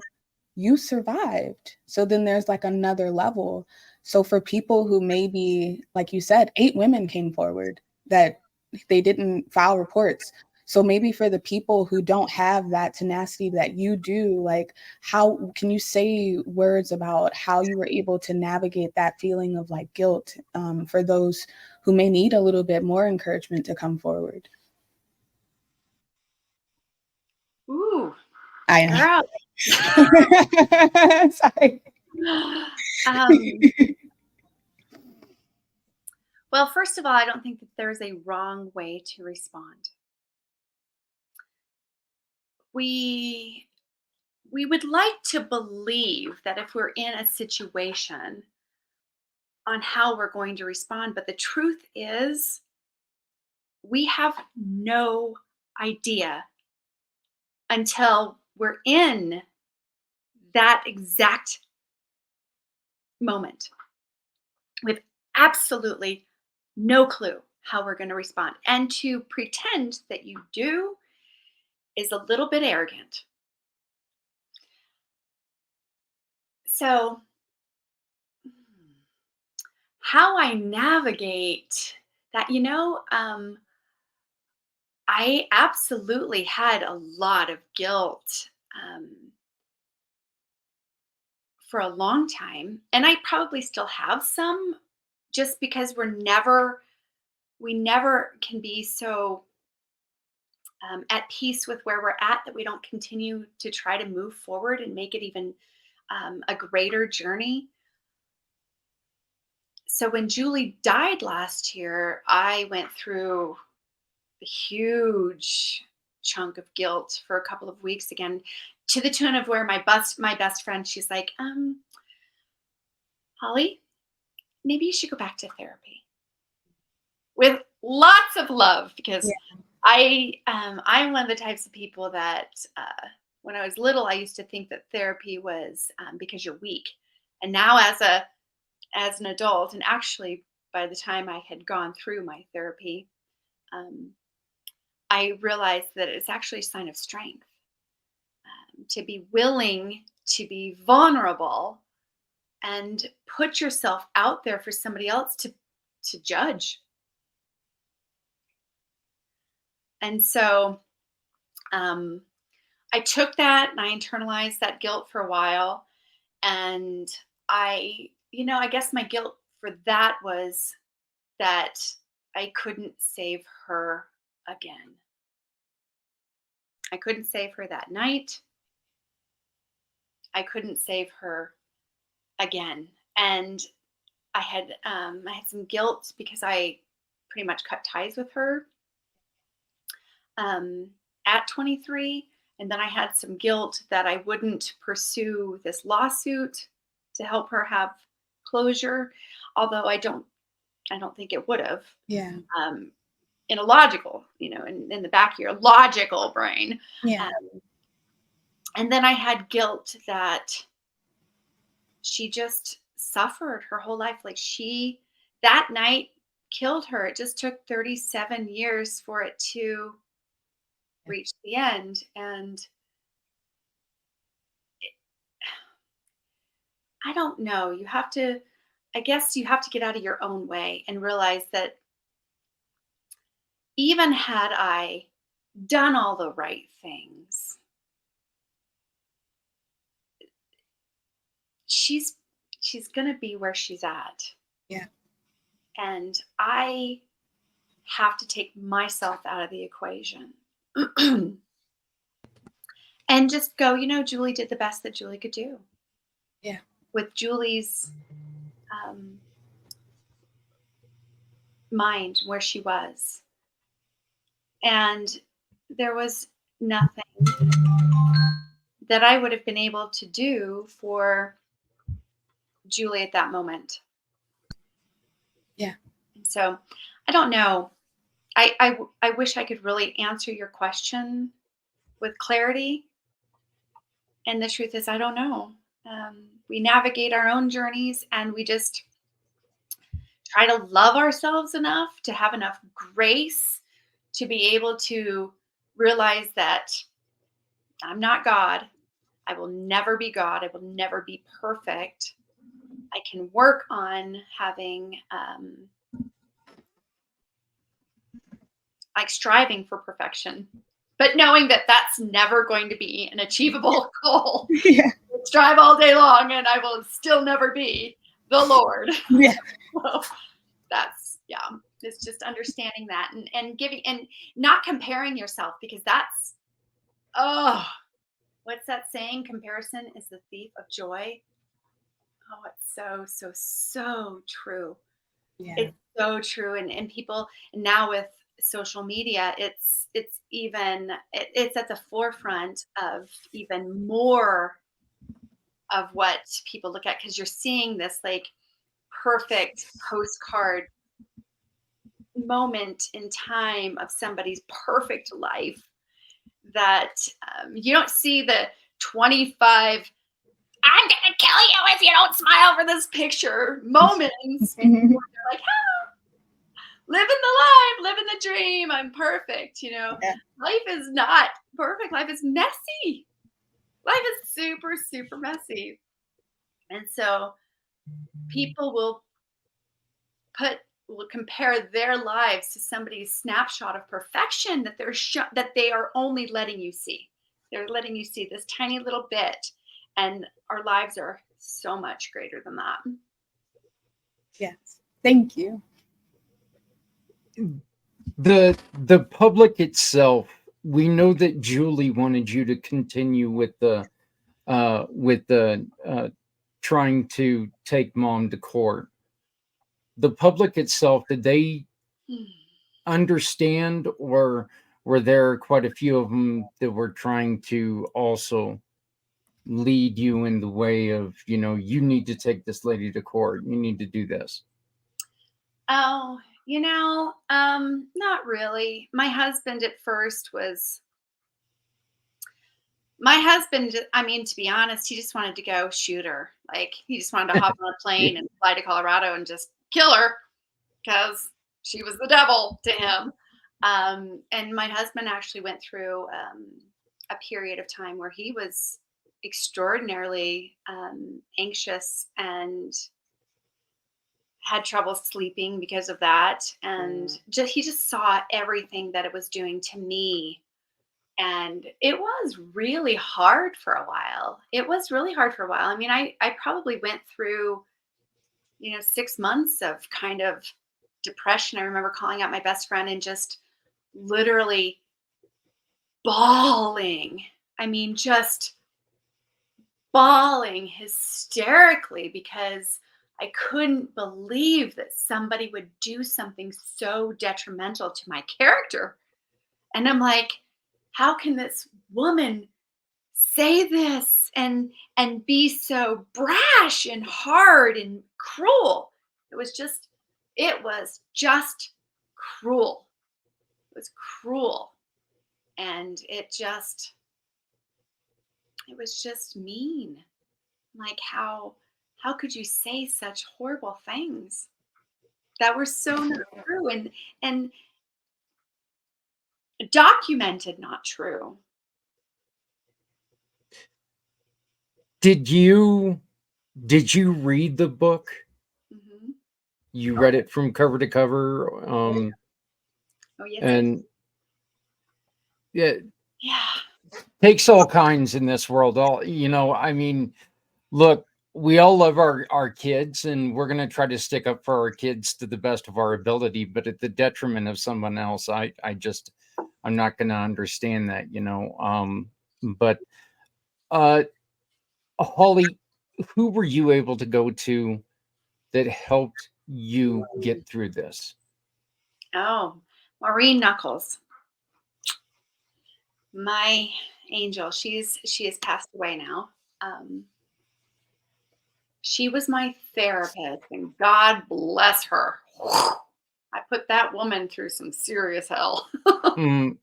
you survived. So then there's like another level. So for people who maybe, like you said, 8 women came forward that they didn't file reports. So maybe for the people who don't have that tenacity that you do, like how can you say words about how you were able to navigate that feeling of like guilt for those who may need a little bit more encouragement to come forward? Ooh, I girl. know. Sorry. Um, well, first of all, I don't think that there's a wrong way to respond. We we would like to believe that if we're in a situation on how we're going to respond, but the truth is we have no idea until we're in that exact moment. We have absolutely no clue how we're going to respond. And to pretend that you do is a little bit arrogant. So, how I navigate that, I absolutely had a lot of guilt for a long time. And I probably still have some, just because we never can be so at peace with where we're at that we don't continue to try to move forward and make it even a greater journey. So when Julie died last year, I went through a huge chunk of guilt for a couple of weeks again, to the tune of where my best friend, she's like, Holly, maybe you should go back to therapy, with lots of love, because I'm one of the types of people that when I was little, I used to think that therapy was because you're weak, and now as an adult, and actually by the time I had gone through my therapy, um, I realized that it's actually a sign of strength, to be willing to be vulnerable and put yourself out there for somebody else to judge. And so um, I took that and I internalized that guilt for a while. And I guess my guilt for that was that I couldn't save her again. I couldn't save her that night. I couldn't save her again. And I had some guilt because I pretty much cut ties with her um, at 23. And then I had some guilt that I wouldn't pursue this lawsuit to help her have closure, although I don't think it would have. Yeah. Um, in a logical, in the back of your logical brain. Yeah. And then I had guilt that she just suffered her whole life. Like that night killed her. It just took 37 years for it to reach the end. And I don't know. I guess you have to get out of your own way and realize that even had I done all the right things, she's gonna be where she's at. Yeah. And I have to take myself out of the equation. And just go, Julie did the best that Julie could do. Yeah. With Julie's mind where she was. And there was nothing that I would have been able to do for Julie at that moment. Yeah. And so I don't know. I wish I could really answer your question with clarity. And the truth is, I don't know. We navigate our own journeys, and we just try to love ourselves enough to have enough grace to be able to realize that I'm not God. I will never be God. I will never be perfect. I can work on having, like, striving for perfection, but knowing that that's never going to be an achievable goal. Yeah. Strive all day long and I will still never be the Lord. Yeah. So it's just understanding that and giving and not comparing yourself, because that's, what's that saying? Comparison is the thief of joy. Oh, it's so true. Yeah. It's so true. And people, and now with social media, it's at the forefront of even more of what people look at, because you're seeing this like perfect postcard moment in time of somebody's perfect life that you don't see the 25 I'm gonna kill you if you don't smile for this picture moments. And you're like, living the life, living the dream, I'm perfect. Yeah. Life is not perfect. Life is messy. Life is super, super messy. And so people will compare their lives to somebody's snapshot of perfection that that they are only letting you see. They're letting you see this tiny little bit, and our lives are so much greater than that. Yes. Thank you. The public itself, we know that Julie wanted you to continue with the trying to take mom to court. The public itself, did they understand, or were there quite a few of them that were trying to also lead you in the way of, you need to take this lady to court, you need to do this? Oh, not really. My husband at first to be honest, he just wanted to go shoot her. Like, he just wanted to hop on a plane and fly to Colorado and just kill her because she was the devil to him. And my husband actually went through a period of time where he was extraordinarily anxious and had trouble sleeping because of that. And he just saw everything that it was doing to me. And it was really hard for a while. I mean, I probably went through, 6 months of kind of depression. I remember calling out my best friend and just literally bawling. I mean, just bawling hysterically because I couldn't believe that somebody would do something so detrimental to my character. And I'm like, how can this woman say this and be so brash and hard and cruel? It was just cruel. It was cruel. And it was just mean. Like, how could you say such horrible things that were so not true and documented not true? Did you read the book? Mm-hmm. You read it from cover to cover? Oh, yes. And yeah, yeah. takes all kinds in this world. I mean, look, we all love our kids, and we're going to try to stick up for our kids to the best of our ability, but at the detriment of someone else. I'm not going to understand that, but Holly, who were you able to go to that helped you get through this? Oh, Maureen Knuckles, my angel. She has passed away now. She was my therapist, and God bless her. I put that woman through some serious hell. Mm,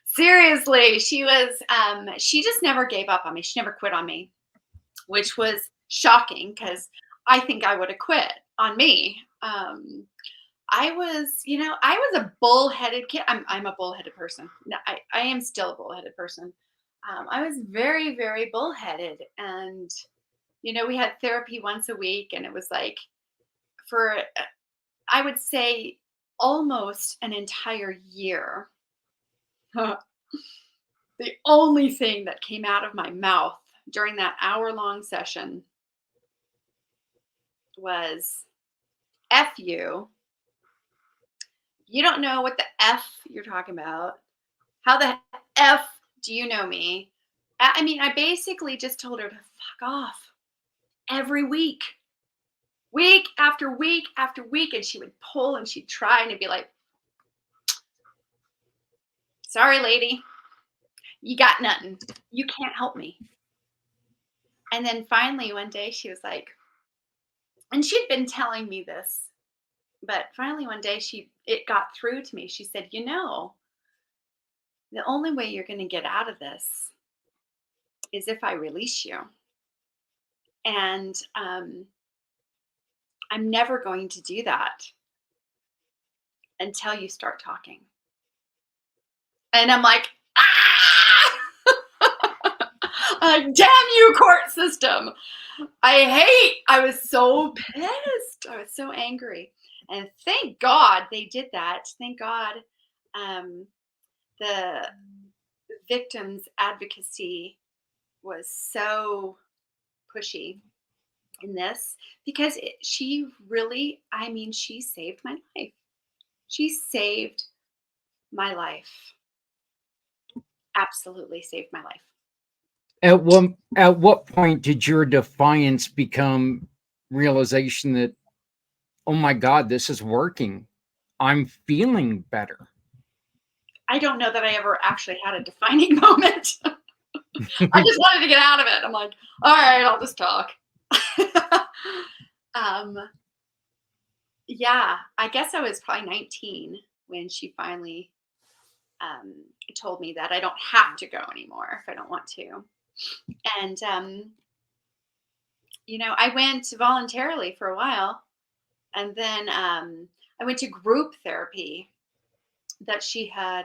Seriously, she just never gave up on me. She never quit on me, which was shocking because I think I would have quit on me. I was a bullheaded kid. I'm a bullheaded person. No, I am still a bullheaded person. I was very, very bullheaded. And, we had therapy once a week, and it was like for, I would say, almost an entire year. The only thing that came out of my mouth during that hour-long session was F you. You don't know what the F you're talking about. How the F do you know me? I mean, I basically just told her to fuck off every week after week after week. And she would pull and she'd try and it'd be like, sorry, lady, you got nothing. You can't help me. And then finally one day she was like, and she'd been telling me this, but finally one day it got through to me. She said, the only way you're going to get out of this is if I release you. And I'm never going to do that until you start talking. And I'm like, damn you, court system. I was so pissed. I was so angry. And thank God they did that. Thank God the victims advocacy was so pushy in this, because she saved my life. She saved my life. Absolutely saved my life. At what point did your defiance become realization that, oh my God, this is working? I'm feeling better. I don't know that I ever actually had a defining moment. I just wanted to get out of it. I'm like, all right, I'll just talk. Yeah, I guess I was probably 19 when she finally told me that I don't have to go anymore if I don't want to. And, I went voluntarily for a while. And then I went to group therapy that she had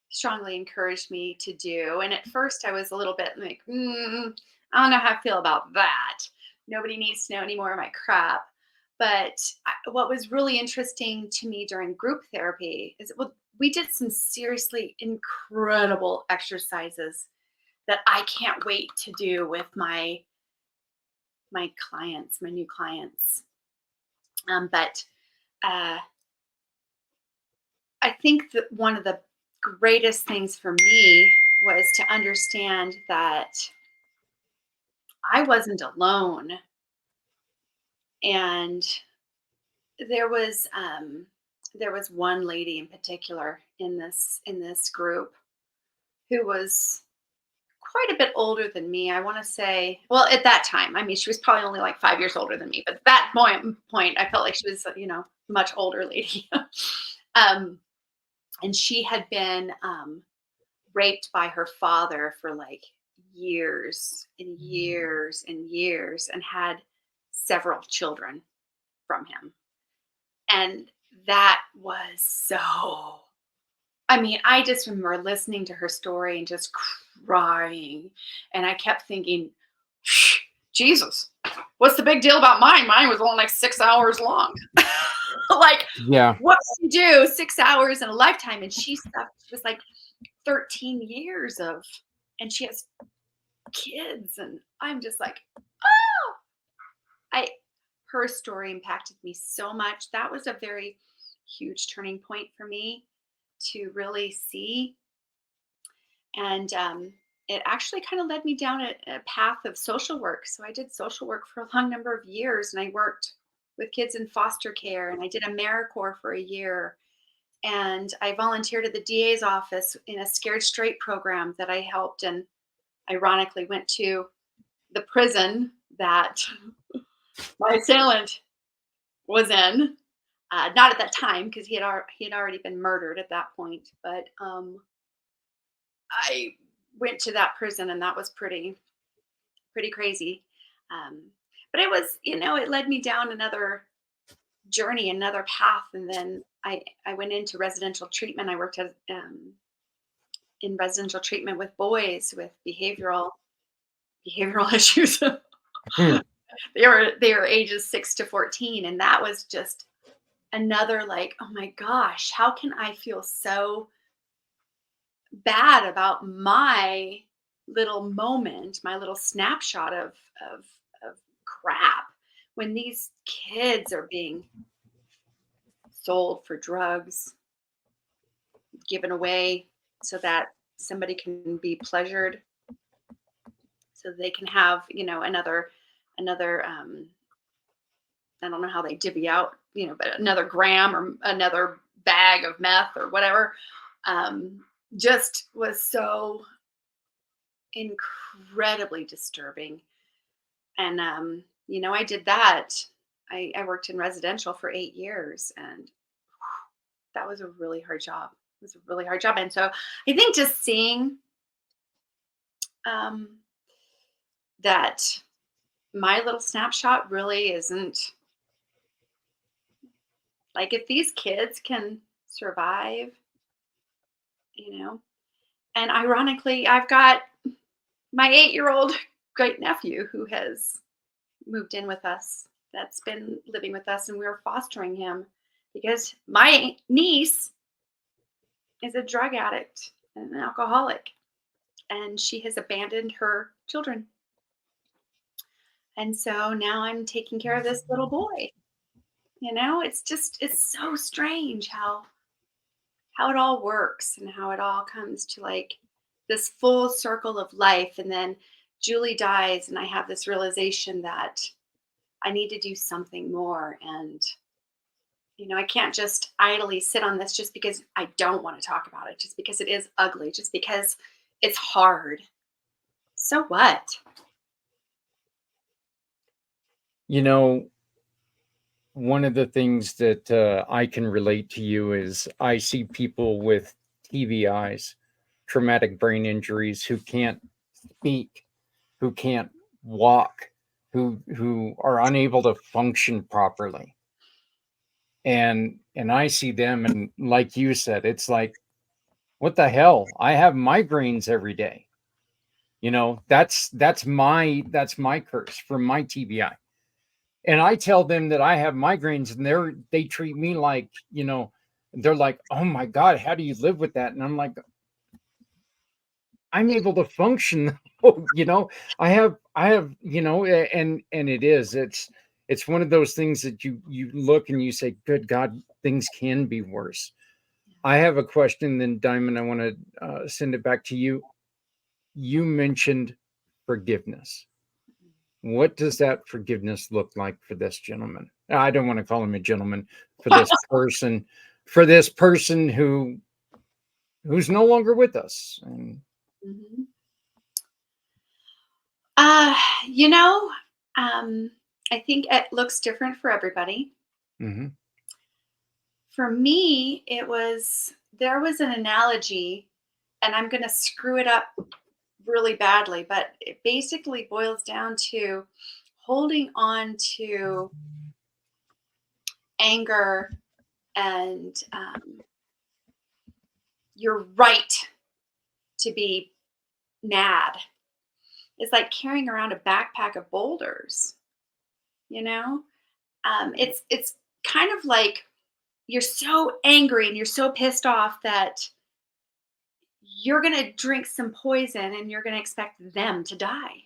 strongly encouraged me to do. And at first I was a little bit like, I don't know how I feel about that. Nobody needs to know any more of my crap. But what was really interesting to me during group therapy is we did some seriously incredible exercises that I can't wait to do with my clients, my new clients. But I think that one of the greatest things for me was to understand that I wasn't alone. And there was one lady in particular in this group who was quite a bit older than me. I want to say, well, at that time, I mean, she was probably only like 5 years older than me, but at that point, I felt like she was, much older lady. And she had been raped by her father for like years and years and years, and had several children from him. And that was so, I just remember listening to her story and just crying. And I kept thinking, Jesus, what's the big deal about mine? Mine was only like 6 hours long. Like, Yeah. what does she do 6 hours in a lifetime? And she was like 13 years of, and she has kids. And I'm just like, oh, her story impacted me so much. That was a very huge turning point for me to really see. And it actually kind of led me down a path of social work. So I did social work for a long number of years, and I worked with kids in foster care, and I did AmeriCorps for a year. And I volunteered at the DA's office in a Scared Straight program that I helped, and ironically went to the prison that my assailant was in. Not at that time, because he had already been murdered at that point. But I went to that prison, and that was pretty crazy. Um, but it was, it led me down another journey, another path, and then I went into residential treatment. I worked in residential treatment with boys with behavioral issues. Hmm. They were ages 6 to 14, and that was just another, like, oh my gosh, how can I feel so bad about my little moment, my little snapshot of crap, when these kids are being sold for drugs, given away so that somebody can be pleasured, so they can have, another I don't know how they divvy out, but another gram or another bag of meth or whatever. Just was so incredibly disturbing. And I did that. I worked in residential for 8 years, and that was a really hard job. It was a really hard job. And so I think just seeing um, that my little snapshot really isn't, like, if these kids can survive, you know, and ironically, I've got my 8-year-old great nephew who has moved in with us, that's been living with us, and we're fostering him because my niece is a drug addict and an alcoholic, and she has abandoned her children. And so now I'm taking care of this little boy. It's so strange how it all works and how it all comes to, like, this full circle of life. And then Julie dies, and I have this realization that I need to do something more. And I can't just idly sit on this just because I don't want to talk about it, just because it is ugly, just because it's hard. So what? You know, one of the things that I can relate to you is I see people with TBIs, traumatic brain injuries, who can't speak, who can't walk, who are unable to function properly. And I see them, and like you said, it's like, what the hell? I have migraines every day. That's my curse from my TBI. And I tell them that I have migraines, and they treat me like, they're like, oh my God, how do you live with that? And I'm like, I'm able to function. I have, and it's one of those things that you look and you say, good God, things can be worse. I have a question then, Diamond. I want to send it back to you. You mentioned forgiveness. What does that forgiveness look like for this gentleman? I don't want to call him a gentleman, for this person who's no longer with us. And Mhm. Uh, you know, I think it looks different for everybody. mhm. For me, there was an analogy, and I'm going to screw it up really badly, but it basically boils down to holding on to anger and your right to be mad. It's like carrying around a backpack of boulders, you know? It's kind of like you're so angry and you're so pissed off that you're going to drink some poison and you're going to expect them to die.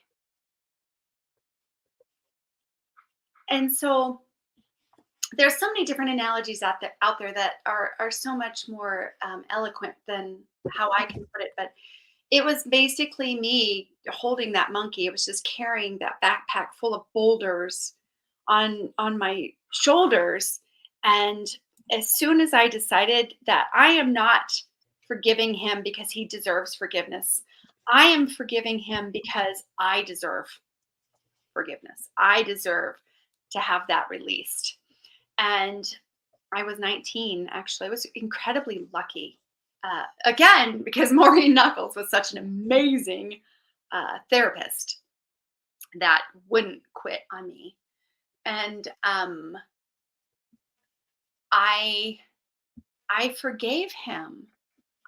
And so there's so many different analogies out there that are so much more eloquent than how I can put it. But it was basically me holding that monkey. It was just carrying that backpack full of boulders on my shoulders. And as soon as I decided that I am not forgiving him because he deserves forgiveness, I am forgiving him because I deserve forgiveness. I deserve to have that released. And I was 19, actually. I was incredibly lucky. Again, because Maureen Knuckles was such an amazing therapist that wouldn't quit on me. And I forgave him.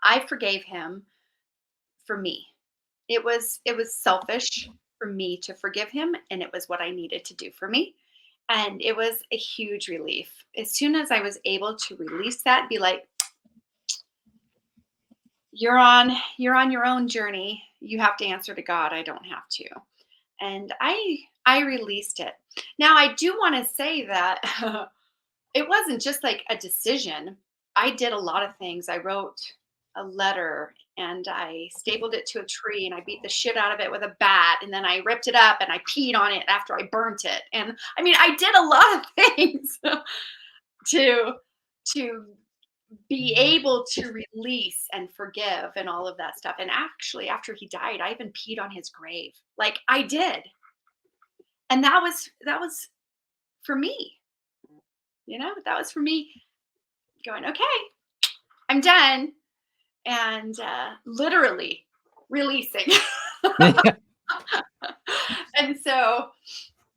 I forgave him for me. It was selfish for me to forgive him, and it was what I needed to do for me. And it was a huge relief. As soon as I was able to release that, be like, you're on your own journey. You have to answer to God. I don't have to. And I released it. Now I do want to say that it wasn't just like a decision. I did a lot of things. I wrote a letter and I stapled it to a tree and I beat the shit out of it with a bat, and then I ripped it up and I peed on it after I burnt it. And I mean, I did a lot of things to be able to release and forgive and all of that stuff. And actually, after he died, I even peed on his grave. Like I did. And that was for me. That was for me going, okay, I'm done. And literally releasing. And so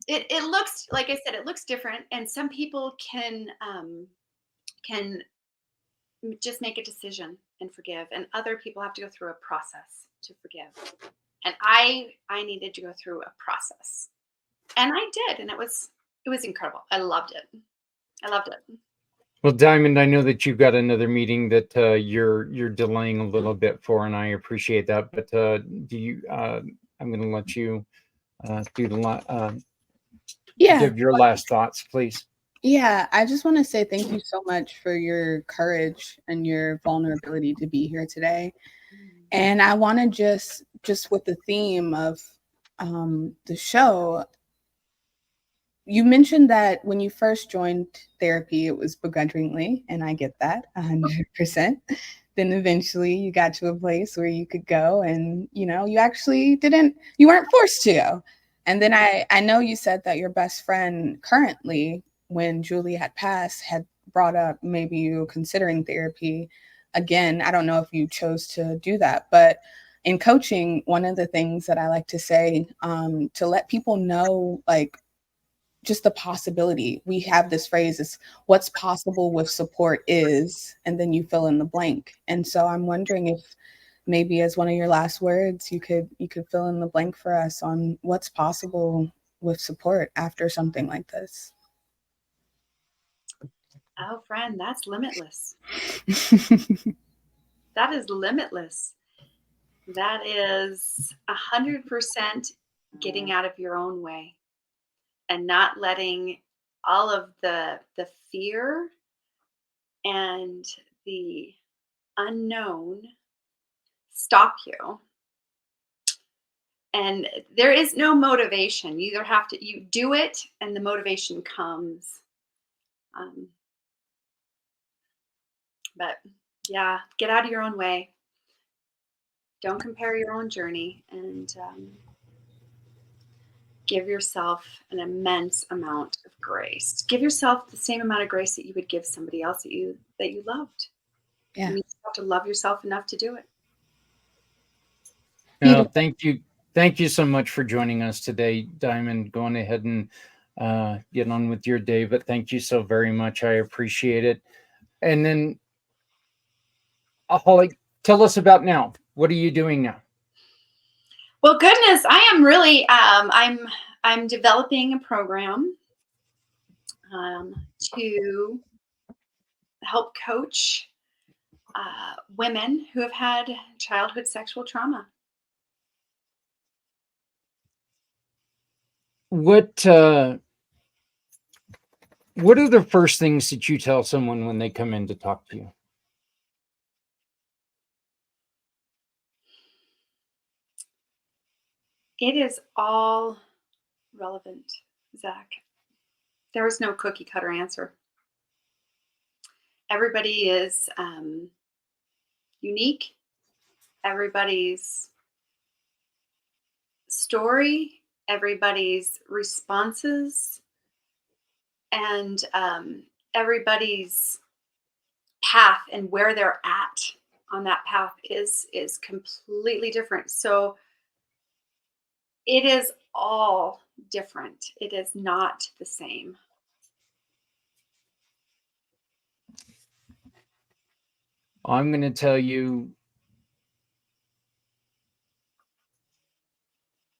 it looks, like I said, it looks different. And some people can just make a decision and forgive, and other people have to go through a process to forgive. And I needed to go through a process, and I did, and it was incredible. I loved it. Well, Diamond, I know that you've got another meeting that you're delaying a little bit for, and I appreciate that. But do you? I'm going to let you do the Yeah. give your last thoughts, please. Yeah, I just want to say thank you so much for your courage and your vulnerability to be here today. And I want to just with the theme of the show, you mentioned that when you first joined therapy, it was begrudgingly, and I get that 100%. Then eventually you got to a place where you could go and, you actually you weren't forced to go. And then I know you said that your best friend currently, when Julie had passed, had brought up maybe you were considering therapy again. I don't know if you chose to do that, but in coaching, one of the things that I like to say to let people know, like, just the possibility. We have this phrase is what's possible with support is, and then you fill in the blank. And so I'm wondering if maybe as one of your last words, you could fill in the blank for us on what's possible with support after something like this. Oh, friend, that's limitless. That is limitless. That is 100% getting out of your own way and not letting all of the fear and the unknown stop you. And there is no motivation. You either have to, you do it and the motivation comes. But yeah, get out of your own way. Don't compare your own journey, and give yourself an immense amount of grace. Give yourself the same amount of grace that you would give somebody else that you loved. Yeah. And you have to love yourself enough to do it. Thank you. Thank you so much for joining us today, Diamond. Going ahead and get on with your day, but thank you so very much. I appreciate it. And then, Holly, tell us about now. What are you doing now? Well, goodness, I am really I'm developing a program to help coach women who have had childhood sexual trauma. What are the first things that you tell someone when they come in to talk to you? It is all relevant, Zach. There is no cookie cutter answer. Everybody is unique. Everybody's story, everybody's responses, and everybody's path and where they're at on that path is completely different. So it is all different. It is not the same. I'm going to tell you,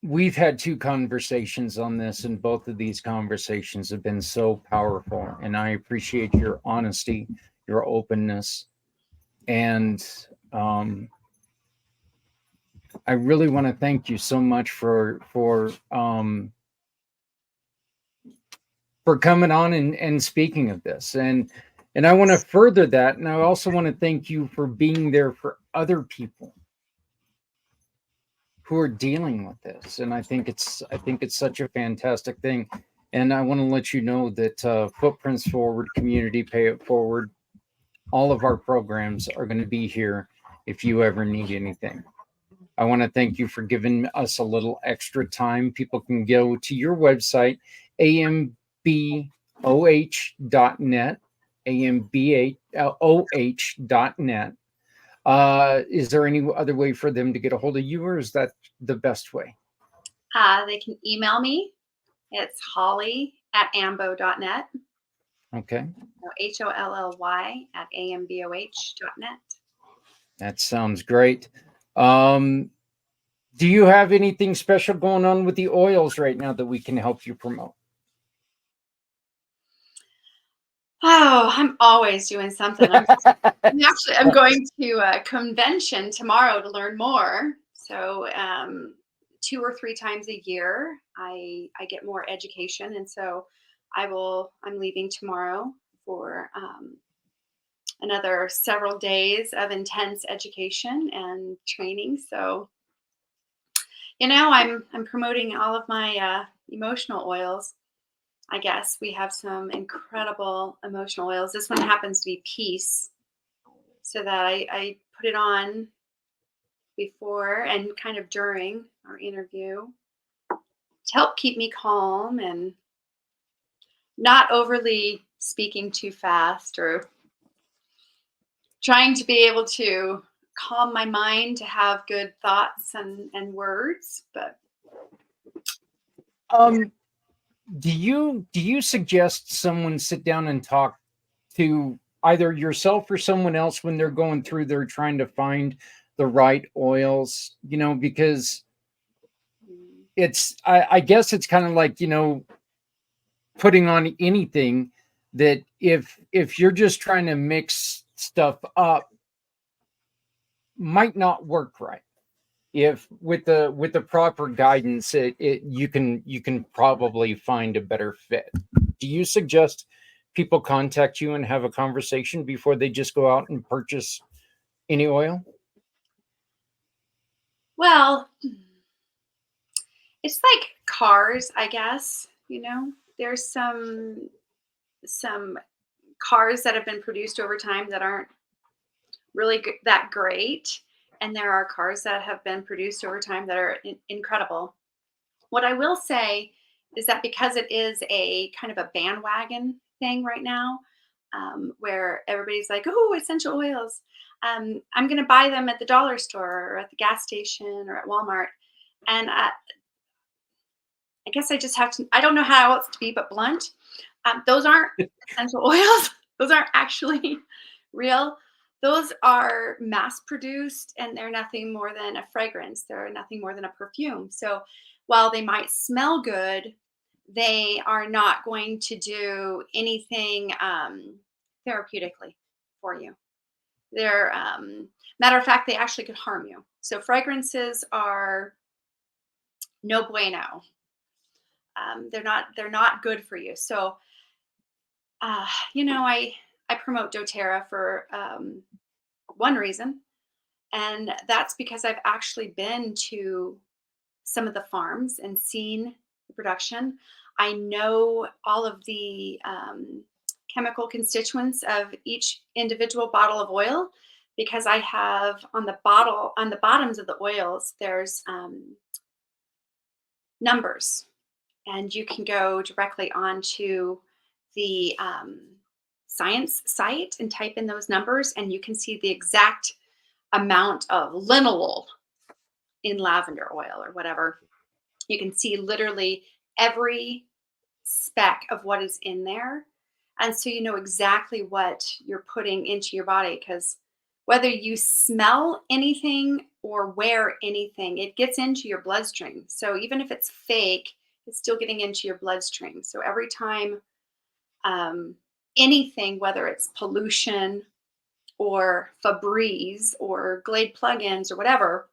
we've had 2 conversations on this, and both of these conversations have been so powerful. And I appreciate your honesty, your openness, and I really want to thank you so much for coming on and speaking of this. And I want to further that, and I also want to thank you for being there for other people who are dealing with this. And I think it's such a fantastic thing. And I want to let you know that Footprints Forward, Community Pay It Forward, all of our programs are going to be here if you ever need anything. I want to thank you for giving us a little extra time. People can go to your website, amboh.net, amboh.net. Is there any other way for them to get a hold of you, or is that the best way? They can email me. It's holly@amboh.net. Okay. HOLLY@amboh.net. That sounds great. Do you have anything special going on with the oils right now that we can help you promote? Oh, I'm always doing something. I'm going to a convention tomorrow to learn more. So 2 or 3 times a year, I get more education, and so I'm leaving tomorrow for another several days of intense education and training. So I'm promoting all of my emotional oils. I guess we have some incredible emotional oils. This one happens to be Peace, so that I put it on before and kind of during our interview to help keep me calm and not overly speaking too fast, or trying to be able to calm my mind to have good thoughts and words. But do you suggest someone sit down and talk to either yourself or someone else when they're trying to find the right oils? Because I guess it's kind of like, putting on anything, that if you're just trying to mix stuff up, might not work right. If with the proper guidance, you can probably find a better fit. Do you suggest people contact you and have a conversation before they just go out and purchase any oil? well, it's like cars, I guess. There's some cars that have been produced over time that aren't really that great, and there are cars that have been produced over time that are incredible. What I will say is that because it is a kind of a bandwagon thing right now, where everybody's like, "Oh, essential oils," I'm going to buy them at the dollar store or at the gas station or at Walmart, and I guess I just have to. I don't know how else to be but blunt. Those aren't essential oils. Those aren't actually real. Those are mass produced, and they're nothing more than a fragrance. They're nothing more than a perfume. So while they might smell good, they are not going to do anything therapeutically for you. They're matter of fact, they actually could harm you. So fragrances are no bueno. They're not good for you. So I promote doTERRA for one reason, and that's because I've actually been to some of the farms and seen the production. I know all of the chemical constituents of each individual bottle of oil because I have on the bottoms of the oils, there's numbers, and you can go directly onto the science site and type in those numbers, and you can see the exact amount of linalool in lavender oil or whatever. You can see literally every speck of what is in there. And so you know exactly what you're putting into your body, because whether you smell anything or wear anything, it gets into your bloodstream. So even if it's fake, it's still getting into your bloodstream. So every time anything, whether it's pollution or Febreze or Glade plugins or whatever,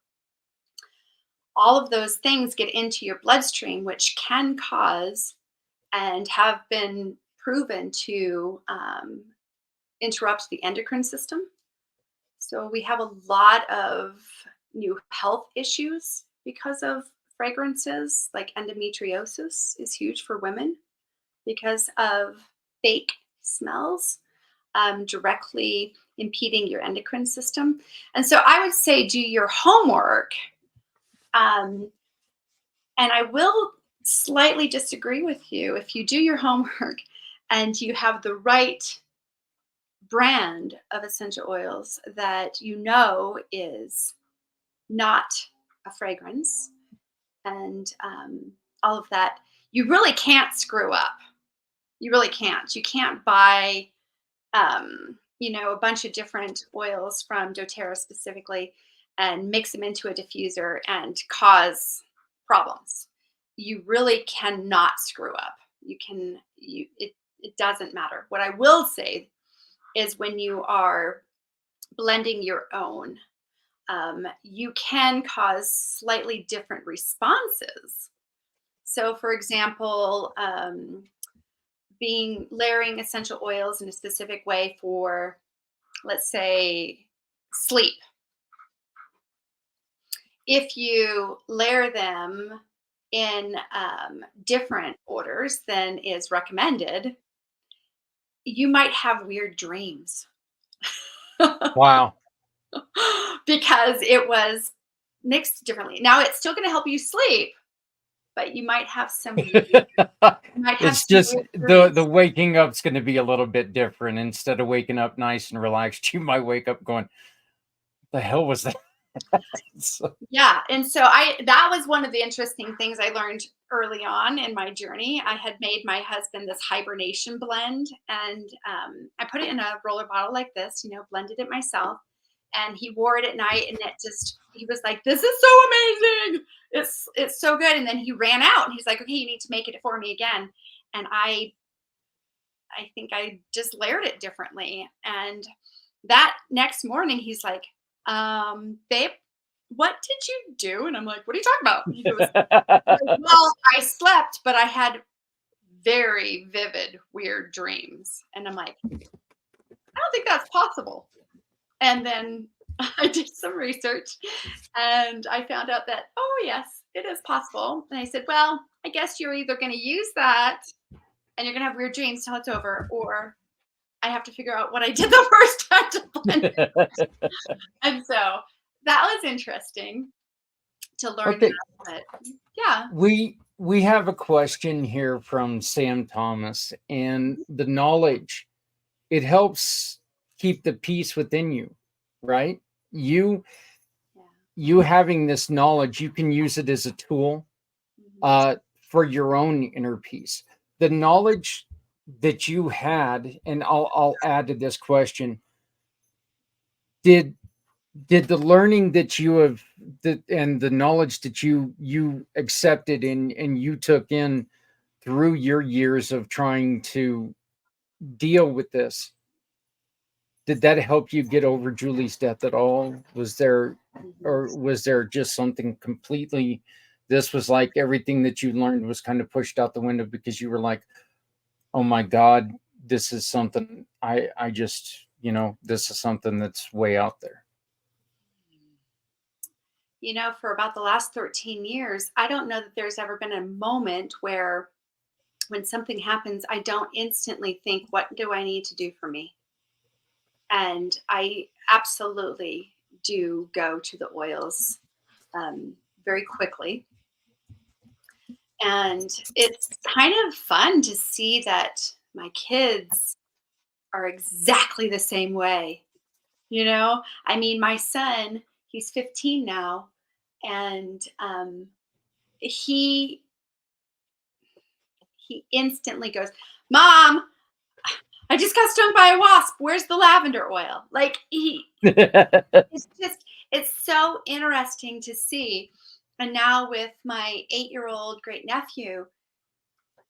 all of those things get into your bloodstream, which can cause and have been proven to interrupt the endocrine system. So we have a lot of new health issues because of fragrances, like endometriosis is huge for women because of fake smells directly impeding your endocrine system. And so I would say do your homework. And I will slightly disagree with you. If you do your homework and you have the right brand of essential oils that you know is not a fragrance and all of that, you really can't screw up. You really can't. You can't buy, a bunch of different oils from doTERRA specifically and mix them into a diffuser and cause problems. You really cannot screw up. It doesn't matter. What I will say is when you are blending your own, you can cause slightly different responses. So for example, layering essential oils in a specific way for, let's say, sleep. If you layer them in different orders than is recommended, you might have weird dreams. Wow. Because it was mixed differently. Now it's still going to help you sleep, but you might have some It's just the waking up's going to be a little bit different. Instead of waking up nice and relaxed, you might wake up going, "The hell was that?" Yeah, and so that was one of the interesting things I learned early on in my journey. I had made my husband this hibernation blend, and I put it in a roller bottle like this, blended it myself, and he wore it at night, and he was like, "This is so amazing! It's so good." And then he ran out, and he's like, "Okay, you need to make it for me again." And I think I just layered it differently, and that next morning he's like, "Babe, what did you do?" And I'm like, "What are you talking about?" He goes, "Well, I slept, but I had very vivid, weird dreams." And I'm like, "I don't think that's possible." And then I did some research and I found out that, oh, yes, it is possible. And I said, "Well, I guess you're either going to use that and you're going to have weird dreams till it's over, or I have to figure out what I did the first time to blend it." And so that was interesting to learn Okay. that. But yeah. We have a question here from Sam Thomas, and the knowledge, it helps keep the peace within you, right? You having this knowledge, you can use it as a tool for your own inner peace. The knowledge that you had, and I'll add to this question, did the learning that you have and the knowledge that you accepted and you took in through your years of trying to deal with this, Did that help you get over Julie's death at all? Was there, or was there just something completely, this was like everything that you learned was kind of pushed out the window because you were like, oh my God, this is something I just, this is something that's way out there. For about the last 13 years, I don't know that there's ever been a moment where when something happens, I don't instantly think, what do I need to do for me? And I absolutely do go to the oils very quickly. And it's kind of fun to see that my kids are exactly the same way. I mean, my son, he's 15 now, and he instantly goes, "Mom, I just got stung by a wasp. Where's the lavender oil?" Like it's so interesting to see. And now with my 8-year-old great nephew,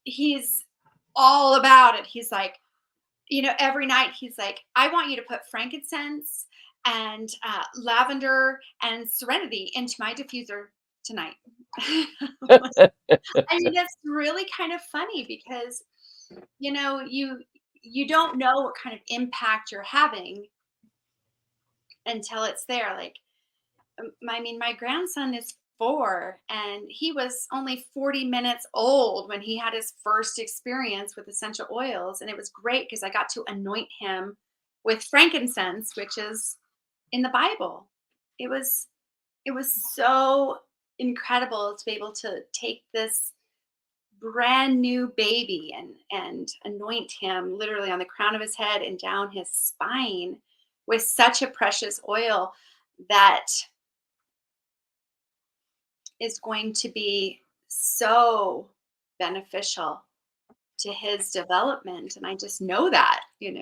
he's all about it. He's like, every night he's like, "I want you to put frankincense and lavender and serenity into my diffuser tonight." I mean, it's really kind of funny because, you don't know what kind of impact you're having until it's there. Like, I mean, my grandson is 4, and he was only 40 minutes old when he had his first experience with essential oils. And it was great because I got to anoint him with frankincense, which is in the Bible. It was so incredible to be able to take this brand new baby and anoint him literally on the crown of his head and down his spine with such a precious oil that is going to be so beneficial to his development. And I just know that, and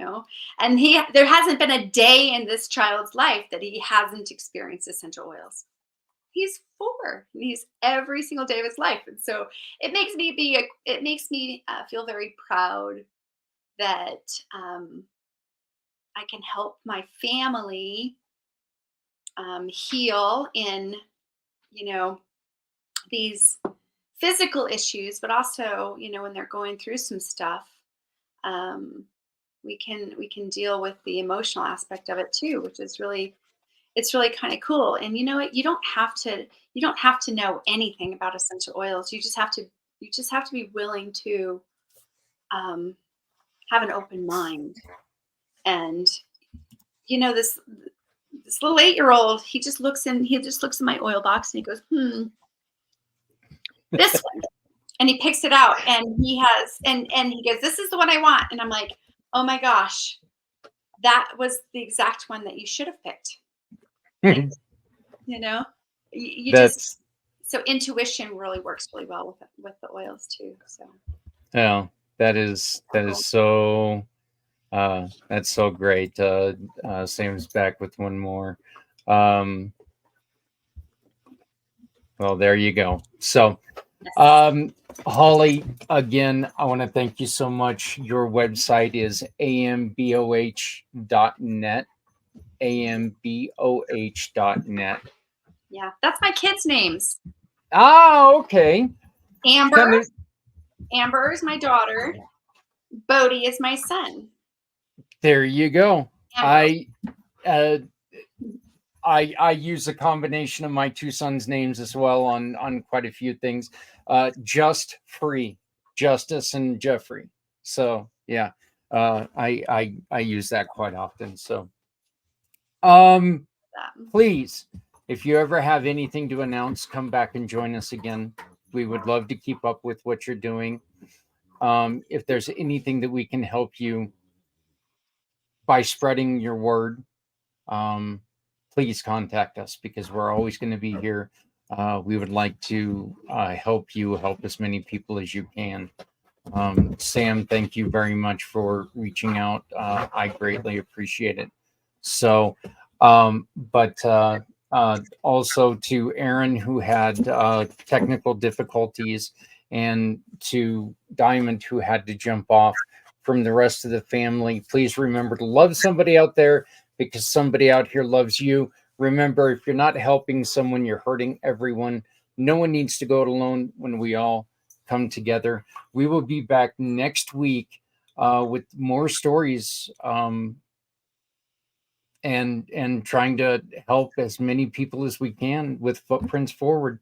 there hasn't been a day in this child's life that he hasn't experienced essential oils. He's 4 and he's every single day of his life. And so it makes me feel very proud that I can help my family heal in, these physical issues, but also, when they're going through some stuff, we can deal with the emotional aspect of it too, which is really, it's really kind of cool. And you know what? You don't have to know anything about essential oils. You just have to be willing to have an open mind. And this little 8-year-old, he just looks in my oil box and he goes, this one. And he picks it out and he goes, "This is the one I want." And I'm like, "Oh my gosh, that was the exact one that you should have picked." Like, you just, so intuition really works really well with the oils too. So yeah, that is so that's so great. Sam's back with one more. Well, there you go. So Holly, again, I want to thank you so much. Your website is amboh.net. amboh.net. Yeah, that's my kids' names. Oh, okay. Amber is my daughter. Bodie is my son. There you go. Amber. I use a combination of my 2 sons' names as well on quite a few things. Just Free, Justice and Jeffrey. So yeah, I use that quite often. So please, if you ever have anything to announce, come back and join us again. We would love to keep up with what you're doing. If there's anything that we can help you by spreading your word, please contact us because we're always going to be here. We would like to help you help as many people as you can. Sam, thank you very much for reaching out. I greatly appreciate it. So, but also to Aaron, who had technical difficulties, and to Diamond, who had to jump off. from the rest of the family. Please remember to love somebody out there because somebody out here loves you. Remember, if you're not helping someone, you're hurting everyone. No one needs to go it alone when we all come together. We will be back next week with more stories and trying to help as many people as we can with Footprints Forward.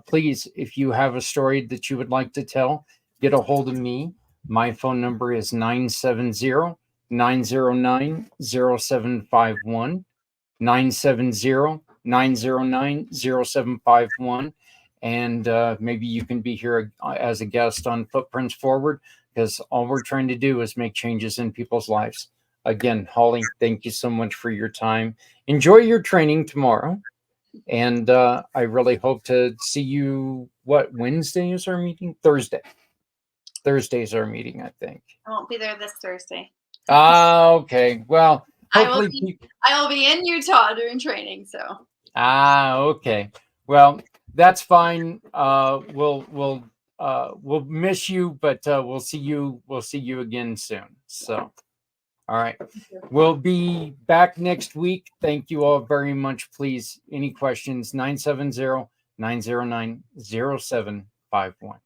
Please, if you have a story that you would like to tell, get a hold of me. My phone number is 970-909-0751, 970-909-0751. And maybe you can be here as a guest on Footprints Forward, because all we're trying to do is make changes in people's lives. Again, Holly, thank you so much for your time. Enjoy your training tomorrow. And I really hope to see you. What, Wednesday is our meeting? Thursday. Thursday's our meeting, I think. I won't be there this Thursday. Okay. Well, I will hopefully be in Utah doing training. So. Okay. Well, that's fine. We'll miss you, but we'll see you again soon. So, all right. We'll be back next week. Thank you all very much. Please, any questions, 970-909-0751.